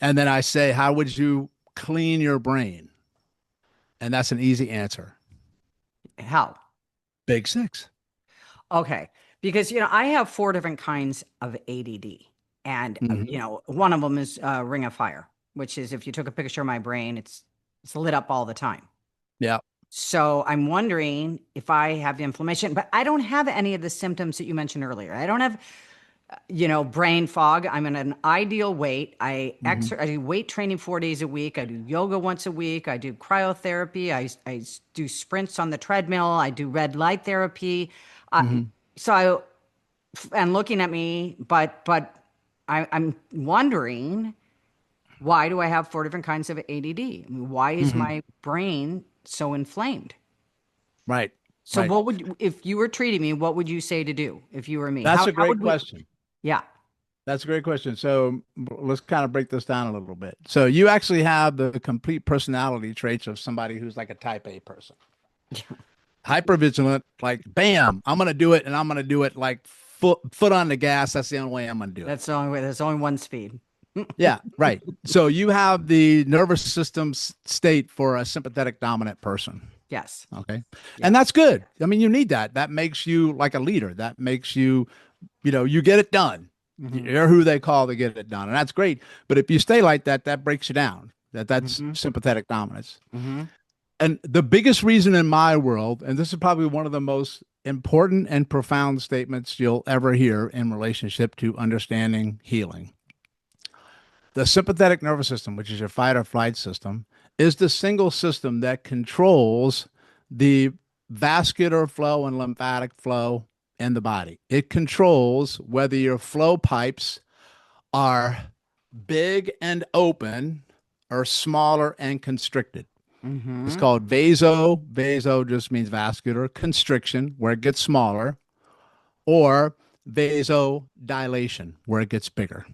And then I say, how would you clean your brain? And that's an easy answer. How? Big six. Okay. Because, I have four different kinds of ADD. And, Hmm. one of them is Ring of Fire, which is if you took a picture of my brain, it's lit up all the time. Yeah. So I'm wondering if I have inflammation, but I don't have any of the symptoms that you mentioned earlier. I don't have, brain fog. I'm in an ideal weight. Hmm. I do weight training 4 days a week. I do yoga once a week. I do cryotherapy. I do sprints on the treadmill. I do red light therapy. Uh, Hmm. so and looking at me, but I'm wondering, why do I have four different kinds of ADD? I mean, why is Hmm. my brain so inflamed? Right. So Right. what if you were treating me, what would you say to do if you were me? That's a How great would we? question. Yeah. That's a great question. So let's kind of break this down a little bit. So you actually have the complete personality traits of somebody who's like a type A person. Hyper vigilant, like bam, I'm gonna do it and I'm gonna do it like foot on the gas. That's the only way I'm gonna do it. That's the only way. There's only one speed. Yeah, right. So you have the nervous system state for a sympathetic dominant person. Yes. Okay. And Yes. that's good. I mean, you need that. That makes you like a leader. That makes you, you get it done. Mm-hmm. You're who they call to get it done. And that's great. But if you stay like that, that breaks you down. That's Mm-hmm. sympathetic dominance. Mm-hmm. And the biggest reason in my world, and this is probably one of the most important and profound statements you'll ever hear in relationship to understanding healing. The sympathetic nervous system, which is your fight or flight system, is the single system that controls the vascular flow and lymphatic flow in the body. It controls whether your flow pipes are big and open or smaller and constricted. It's Mm-hmm. called vaso. Vaso just means vascular constriction, where it gets smaller, or vasodilation, where it gets bigger.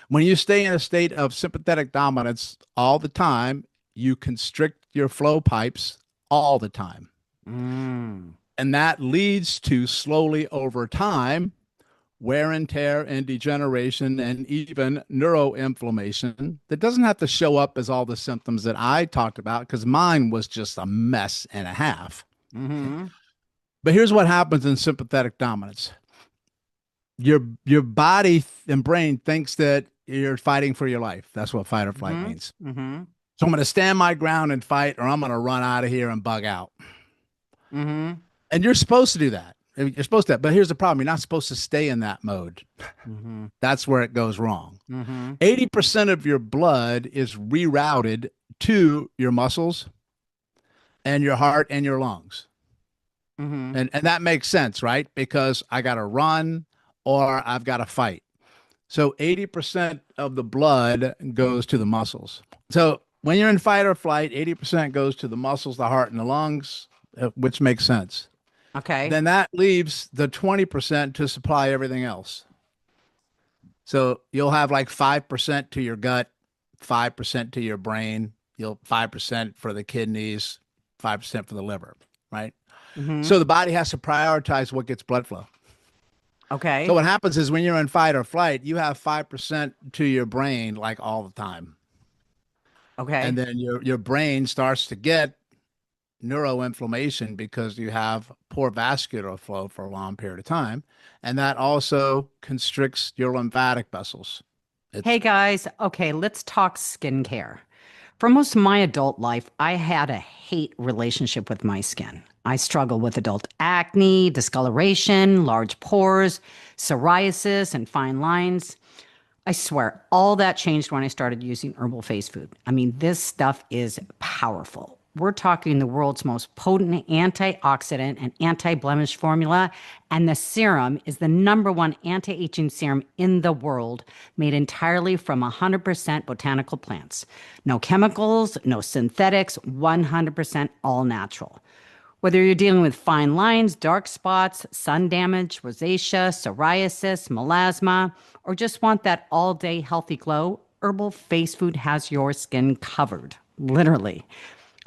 When you stay in a state of sympathetic dominance all the time, you constrict your flow pipes all the time. Mm. And that leads to slowly over time wear and tear and degeneration and even neuroinflammation that doesn't have to show up as all the symptoms that I talked about because mine was just a mess and a half. Mm-hmm. But here's what happens in sympathetic dominance. Your body and brain thinks that you're fighting for your life. That's what fight or flight Mm-hmm. means. Mm-hmm. So I'm going to stand my ground and fight, or I'm going to run out of here and bug out. Mm-hmm. And you're supposed to do that. You're supposed to, but here's the problem. You're not supposed to stay in that mode. Mm-hmm. That's where it goes wrong. Mm-hmm. 80% of your blood is rerouted to your muscles and your heart and your lungs. Mm-hmm. And that makes sense, right? Because I got to run or I've got to fight. So 80% of the blood goes to the muscles. So when you're in fight or flight, 80% goes to the muscles, the heart, and the lungs, which makes sense. Okay. Then that leaves the 20% to supply everything else. So you'll have like 5% to your gut, 5% to your brain, you'll 5% for the kidneys, 5% for the liver, right? Mm-hmm. So the body has to prioritize what gets blood flow. So Okay. what happens is when you're in fight or flight, you have 5% to your brain like all the time. And Okay. then your brain starts to get neuroinflammation because you have poor vascular flow for a long period of time. And that also constricts your lymphatic vessels. Hey It's guys. Okay, let's talk skincare. For most of my adult life, I had a hate relationship with my skin. I struggled with adult acne, discoloration, large pores, psoriasis, and fine lines. I swear, all that changed when I started using herbal face food. I mean, this stuff is powerful. We're talking the world's most potent antioxidant and anti blemish formula. And the serum is the number one anti aging serum in the world, made entirely from 100% botanical plants. No chemicals, no synthetics, 100% all natural. Whether you're dealing with fine lines, dark spots, sun damage, rosacea, psoriasis, melasma, or just want that all day healthy glow, herbal face food has your skin covered. Literally.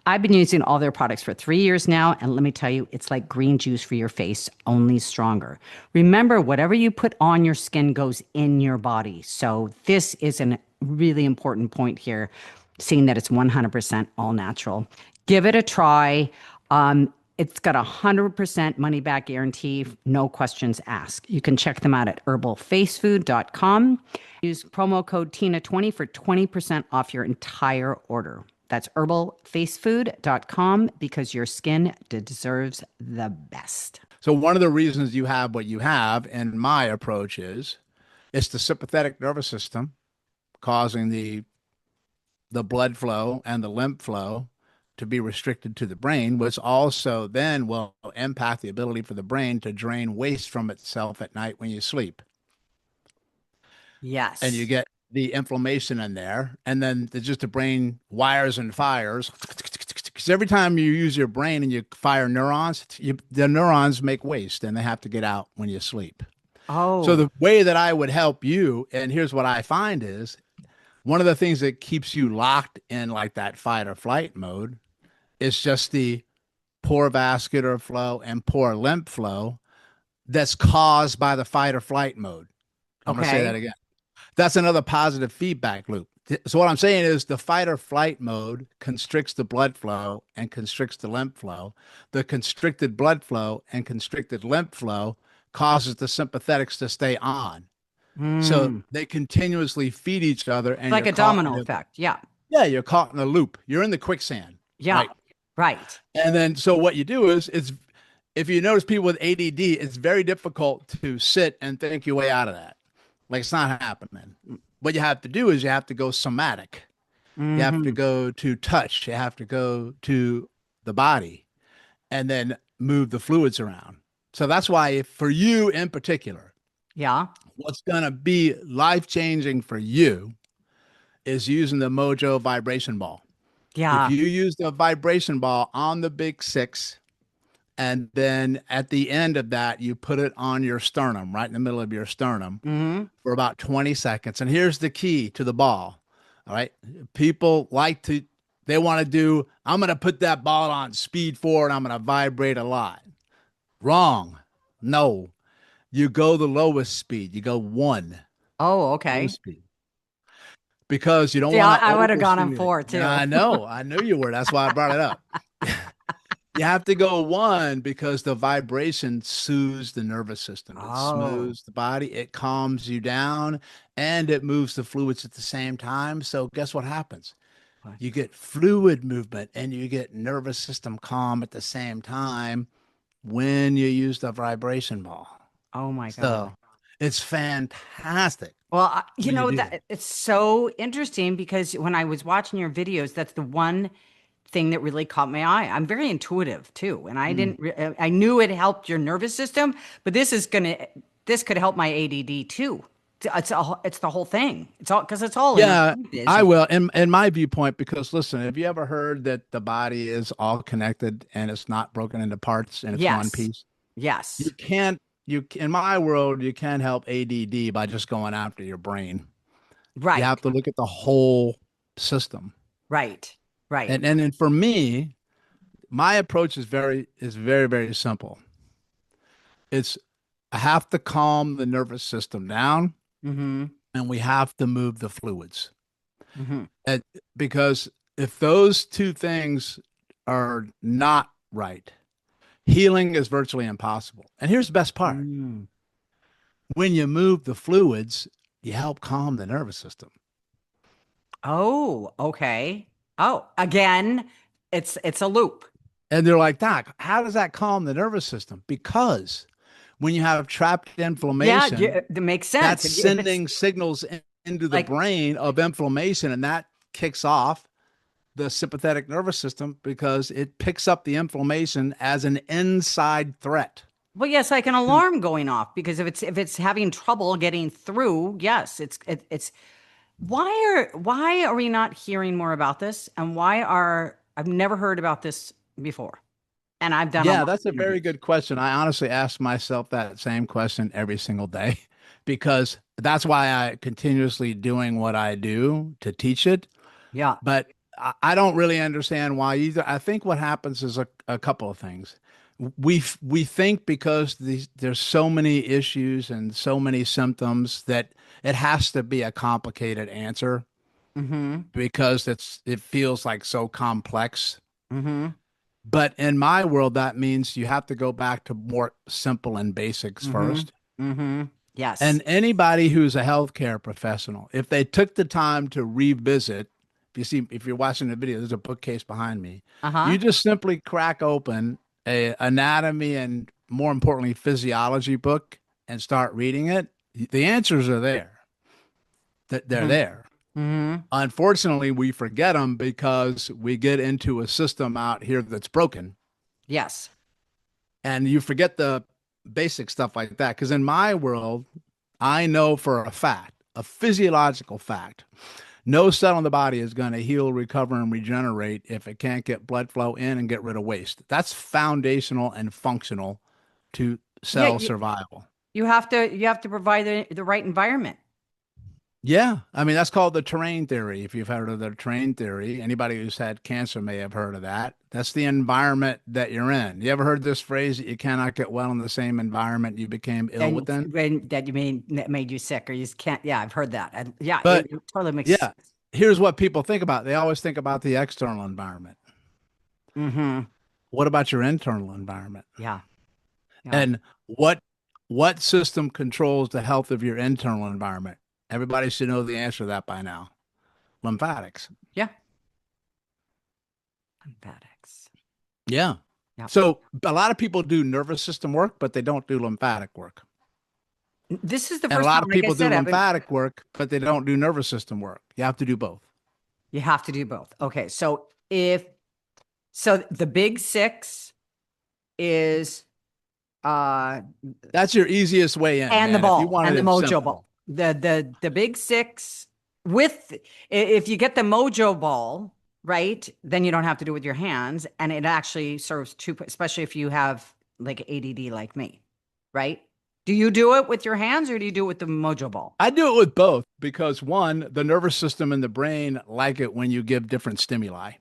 I've been using all their products for 3 years now, and let me tell you, it's like green juice for your face, only stronger. Remember, whatever you put on your skin goes in your body. So, this is a really important point here, seeing that it's 100% all natural. Give it a try. It's got a 100% money back guarantee, no questions asked. You can check them out at herbalfacefood.com. Use promo code TINA20 for 20% off your entire order. That's herbalfacefood.com because your skin deserves the best. so one of the reasons you have what you have, and my approach is, it's the sympathetic nervous system causing the blood flow and the lymph flow to be restricted to the brain, which also then will impact the ability for the brain to drain waste from itself at night when you sleep. And you Yes. get the inflammation in there. And then there's just the brain wires and fires. Because every time you use your brain and you fire neurons, the neurons make waste and they have to get out when you sleep. So Oh, the way that I would help you, and here's what I find is one of the things that keeps you locked in like that fight or flight mode is just the poor vascular flow and poor lymph flow that's caused by the fight or flight mode. I'm going to say that okay. again. That's another positive feedback loop. So what I'm saying is the fight or flight mode constricts the blood flow and constricts the lymph flow. The constricted blood flow and constricted lymph flow causes the sympathetics to stay on. So Mm. they continuously feed each other and Like you're a caught domino in a, effect. Yeah. yeah, you're caught in a loop. You're in the quicksand, Yeah. right? Right. And then so what you do is it's if you notice people with ADD, it's very difficult to sit and think your way out of that. Like it's not happening. What you have to do is you have to go somatic. You have to Hmm. go to touch. You have to go to the body and then move the fluids around. So that's why if, for you in particular, Yeah. what's going to be life changing for you is using the Mojo vibration ball. If Yeah. you use the vibration ball on the big six, and then at the end of that, you put it on your sternum, right in the middle of your sternum Hmm. for about 20 seconds. And here's the key to the ball. All right. People like to, they want to do, I'm going to put that ball on speed forward. I'm going to vibrate a lot. Wrong. No, you go the lowest speed. You go one, Oh, low okay. speed, because you don't See, want to I would have gone on overstimulate. 4 Yeah, too. I know. I knew you were. That's why I brought it up. You have to go one because the vibration soothes the nervous system. It Oh. smooths the body, it calms you down, and it moves the fluids at the same time. So, guess what happens? What? You get fluid movement and you get nervous system calm at the same time when you use the vibration ball. Oh my God. So, it's fantastic Well, when you do that it's so interesting because when I was watching your videos, that's the one thing that really caught my eye. I'm very intuitive too, and that. I knew it helped your nervous system, but this could help my ADD too. It's the whole thing. It's all because it's all Yeah, interconnected, as I you will. In my viewpoint, because listen, have you ever heard that the body is all connected and it's not broken into parts and it's one Yes. piece? You Yes. can't, in my world, you can't help ADD by just going after your brain. You Right. have to look at the whole system. Right. Right. And then for me, my approach is very, very simple. It's I have to calm the nervous system down Mm-hmm. and we have to move the fluids. Mm-hmm. And because if those two things are not right, healing is virtually impossible. And here's the best part: Mm. when you move the fluids, you help calm the nervous system. Oh, okay. Oh, again, it's a loop. And they're like, Doc, how does that calm the nervous system? Because when you have trapped Yeah, inflammation, that makes that's sense. If it's sending signals into the like, brain of inflammation, and that kicks off the sympathetic nervous system because it picks up the inflammation as an inside threat. well, yes, like an alarm going off because if it's having trouble getting through, yes, it's why are we not hearing more about this? And why are I've never heard about this before. And I've done a Yeah, lot that's of a very interviews. good question. I honestly ask myself that same question every single day because that's why I continuously doing what I do to teach it. Yeah. But I don't really understand why either. I think what happens is a couple of things. We think because there's so many issues and so many symptoms that it has to be a complicated answer Mm-hmm. because it feels like so complex. Mm-hmm. But in my world, that means you have to go back to more simple and basics Mm-hmm. first. Mm-hmm. Yes. And anybody who's a healthcare professional, if they took the time to revisit, if you're watching the video, there's a bookcase behind me. Uh-huh. You just simply crack open a anatomy and more importantly, physiology book and start reading it. The answers are there. They're Mm-hmm. there. Mm-hmm. Unfortunately, we forget them because we get into a system out here that's broken Yes. and you forget the basic stuff like that. Because in my world, I know for a fact, a physiological fact, no cell in the body is going to heal, recover, and regenerate if it can't get blood flow in and get rid of waste. That's foundational and functional to Yeah, cell survival. you have to provide the right environment. Yeah, I mean that's called the terrain theory. If you've heard of the terrain theory, anybody who's had cancer may have heard of that. That's the environment that you're in. You ever heard this phrase that you cannot get well in the same environment you became ill And within? when that you mean that made you sick or you just can't, yeah, I've heard that. And yeah, But it totally makes yeah, sense. here's what people think about. They always think about the external environment. Mm-hmm. What about your internal environment? Yeah. Yeah. And what system controls the health of your internal environment? Everybody should know the answer to that by now. Lymphatics. Yeah. Lymphatics. Yeah. Yeah. So a lot of people do nervous system work, but they don't do lymphatic work. This is the And a first lot time, of like I people do said, I've been, lymphatic work, but they don't do nervous system work. You have to do both. you have to do both. Okay. So the big six is uh That's your easiest way in, and the man. If you ball wanted and the it mojo ball. simple. The big six with if you get the mojo ball, right? Then you don't have to do it with your hands. And it actually serves two, especially if you have like ADD like me, right? Do you do it with your hands or do you do it with the mojo ball? I do it with both because one, the nervous system and the brain like it when you give different stimuli.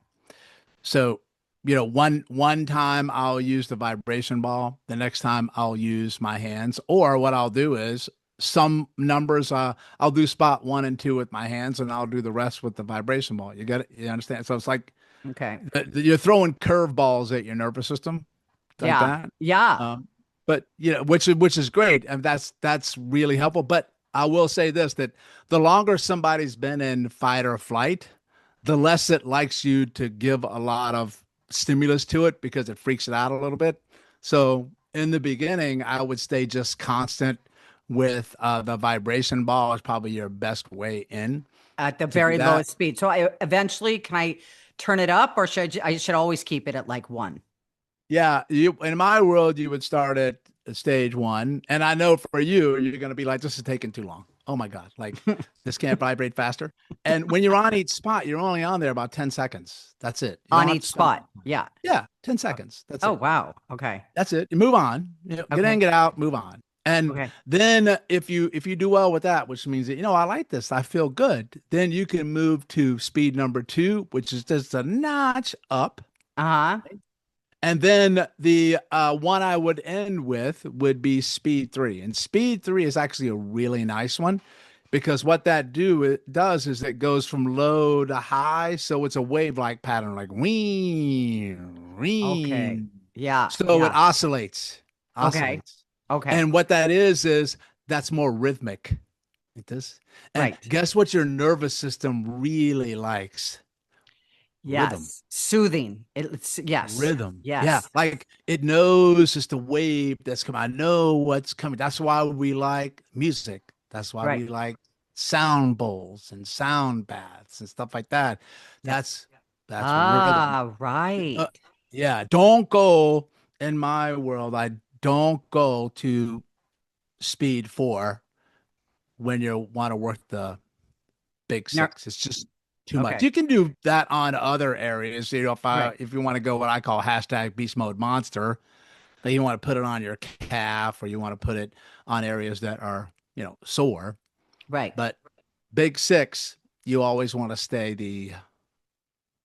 So, one time I'll use the vibration ball, the next time I'll use my hands, or what I'll do is some numbers I'll do spot 1 and 2 with my hands and I'll do the rest with the vibration ball. You get it? You understand? So it's like Okay. you're throwing curveballs at your nervous system like Yeah. that. Yeah. Um, but which is great, and that's really helpful. But I will say this, that the longer somebody's been in fight or flight, the less it likes you to give a lot of stimulus to it because it freaks it out a little bit. So in the beginning, I would stay just constant with the vibration ball is probably your best way in At the to do very that. lowest speed. So I eventually can I turn it up or I should always keep it at like one? Yeah, in my world, you would start at stage one, and I know for you, you're going to be like, "This is taking too long." Oh my God, like this can't vibrate faster. And when you're on each spot, you're only on there about 10 seconds. That's it. You On don't have each to spend. spot. Yeah. Yeah, 10 Oh, seconds. That's oh, it. wow. Okay. That's it. You move on. Get in, Okay. get out, move on. And Okay. then if you do well with that, which means that I like this, I feel good. Then you can move to speed number 2, which is just a notch up. Uh-huh. And then the one I would end with would be speed 3. And speed 3 is actually a really nice one because what it does is it goes from low to high. So it's a wave-like pattern, like wee, Okay. wee. Yeah. So it Yeah. Okay. oscillates. Okay. And what that is that's more rhythmic. Like this. And Right. guess what your nervous system really likes? Rhythm. Yes. Soothing. It's yes. Rhythm. Yeah. Yes. Like it knows it's the wave that's coming. I know what's coming. That's why we like music. That's why Right. we like sound bowls and sound baths and stuff like that. Yeah. That's rhythm. Ah, right. Uh, yeah. Don't go in my world. I don't go to speed 4 when you want to work the big No. 6. It's just too much. Okay. You can do that on other areas. Right. If you want to go what I call hashtag beast mode monster, like you want to put it on your calf or you want to put it on areas that are, sore. Right. But big 6, you always want to stay the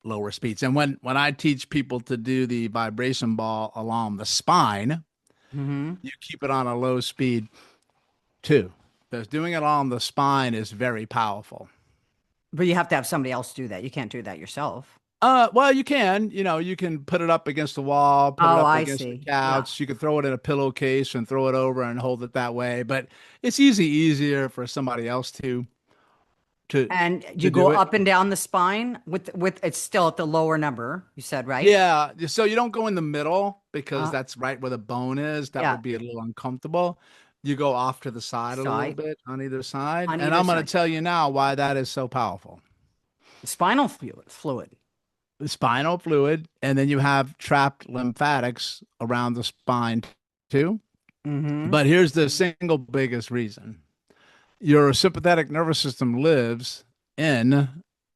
lower speeds. And when I teach people to do the vibration ball along the spine, Mm-hmm. you keep it on a low speed too. Because doing it along the spine is very powerful. But you have to have somebody else do that. You can't do that yourself. Well, you can put it up against the wall, put it Oh, up I against the see. Yeah. couch. You can throw it in a pillowcase and throw it over and hold it that way. But it's easier for somebody else to And you to go do it. up and down the spine with it's still at the lower number, you said, right? Yeah. So you don't go in the middle because Uh, that's right where the bone is. That yeah. would be a little uncomfortable. You go off to the side a little Side bit on either side. on And either I'm going side. to tell you now why that is so powerful. Spinal fluid. The spinal fluid, and then you have trapped lymphatics around the spine too. Mm-hmm. But here's the single biggest reason. Your sympathetic nervous system lives in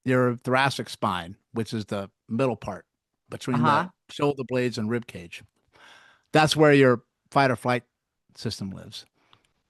your thoracic spine, which is the middle part between the Uh-huh. shoulder blades and rib cage. That's where your fight or flight system lives.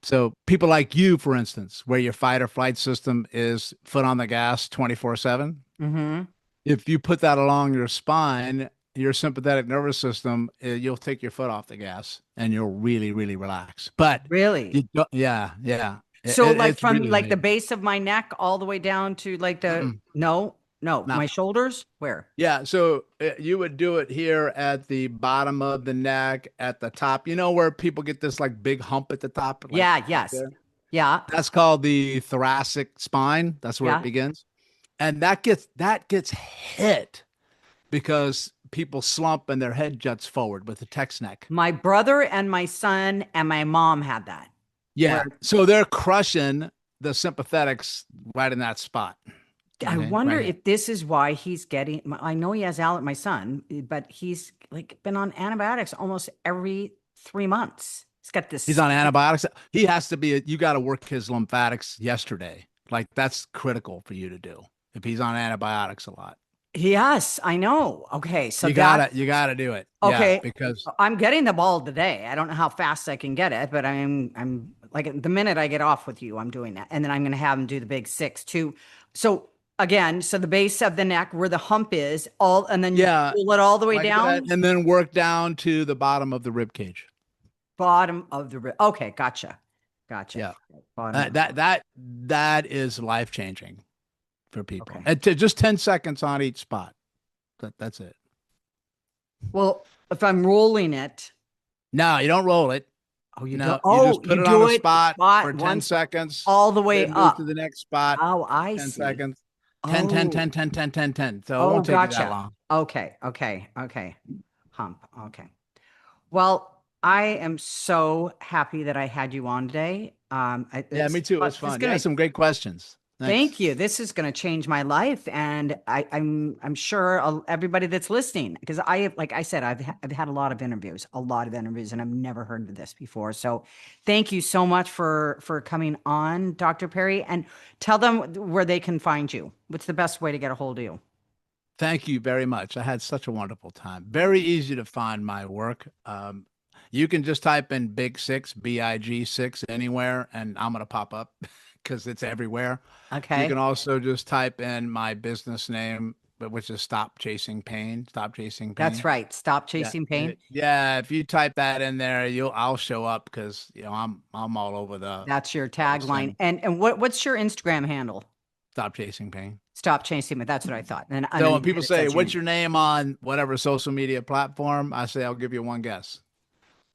So people like you, for instance, where your fight or flight system is foot on the gas 24/7, Mm-hmm. if you put that along your spine, your sympathetic nervous system, you'll take your foot off the gas and you'll really, really relax. But Really? yeah, yeah, So like it's from really like the amazing. base of my neck all the way down to like the Mm-mm. no, no, No, my shoulders? Where? yeah. So you would do it here at the bottom of the neck, at the top. You know where people get this like big hump at the top, like Yeah, right yes. there. Yeah. That's called the thoracic spine. That's where it Yeah. begins, and that gets hit because people slump and their head juts forward with the text neck. My brother and my son and my mom had that. Where Yeah. So they're crushing the sympathetics right in that spot. I Okay. wonder Right here. if this is why he's getting, I know he has my son, but he's like been on antibiotics almost every 3 months. He's got He's this, on antibiotics. He has to be, you got to work his lymphatics yesterday. Like that's critical for you to do if he's on antibiotics a lot. Yes, I know. Okay, so You gotta do it. Yeah, okay. because I'm getting the ball today. I don't know how fast I can get it, but I'm like the minute I get off with you, I'm doing that, and then I'm going to have him do the big six too. So again, so the base of the neck where the hump is, all, and then you yeah, pull it all the way like that, down, and then work down to the bottom of the rib cage. bottom of the rib. Okay, gotcha, gotcha. Yeah, Bottom of the, that is life changing for people. okay. And to just 10 seconds on each spot. That's it. Well, if I'm rolling it, No, you don't roll it. oh, you don't. No, you Oh, just put you it on a do it spot for spot 10 once seconds, all the way then move to up. the next spot, Oh, I 10 see. seconds, 10, 10, Oh, 10, 10, 10, 10, 10. So it oh, won't take you that gotcha. long. Okay, okay, okay. Hump. Okay. Well, I am so happy that I had you on today. Yeah, me too. It was This is fun. You had gonna some great questions. Thanks. thank you. This is gonna change my life, and I'm sure everybody that's listening, because like I said, I've had a lot of interviews, and I've never heard of this before. So, thank you so much for coming on, Dr. Perry, and tell them where they can find you. What's the best way to get a hold of you? Thank you very much. I had such a wonderful time. Very easy to find my work. You can just type in Big Six, BIG6 anywhere, and I'm going to pop up because it's everywhere. You Okay. can also just type in my business name, which is Stop Chasing Pain. Stop Chasing That's Pain. right. Stop Yeah, chasing pain. yeah. If you type that in there, I'll show up because I'm all over the That's your place. tagline. And And what's your Instagram handle? Stop Chasing Pain. Stop chasing me. That's what I thought. And So when underneath people it say, says your "What's name. your name on whatever social media platform?" I say, "I'll give you one guess.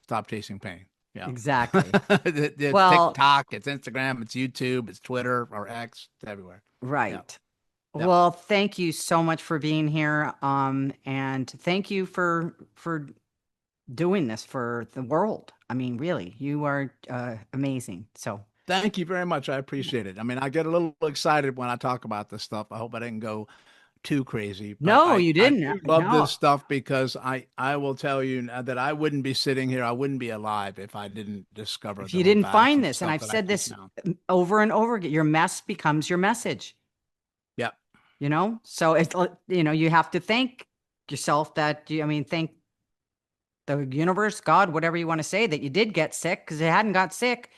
Stop chasing pain." Yeah. Exactly. It's Well, TikTok, it's Instagram, it's YouTube, it's Twitter or X, it's everywhere. Yeah. right. Yeah. Well, thank you so much for being here. And thank you for doing this for the world. I mean, really, you are amazing. So Thank you very much. I appreciate it. I mean, I get a little excited when I talk about this stuff. I hope I didn't go too crazy, but no, you I didn't. do love No. this stuff because I will tell you now that I wouldn't be sitting here, I wouldn't be alive if I didn't discover If the you didn't lymphatics find and the this, and stuff I've that I said teach this now. over and over again, your mess becomes your message. Yeah. So it's you have to thank yourself that I mean, thank the universe, God, whatever you want to say, that you did get sick, because if you hadn't got sick,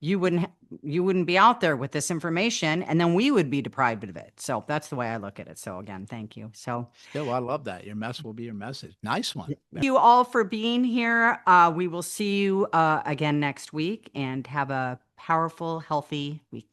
you wouldn't be out there with this information, and then we would be deprived of it. So that's the way I look at it. So again, thank you. So Yeah, well, I love that. Your mess will be your message. Nice one. thank you all for being here. We will see you again next week, and have a powerful, healthy week.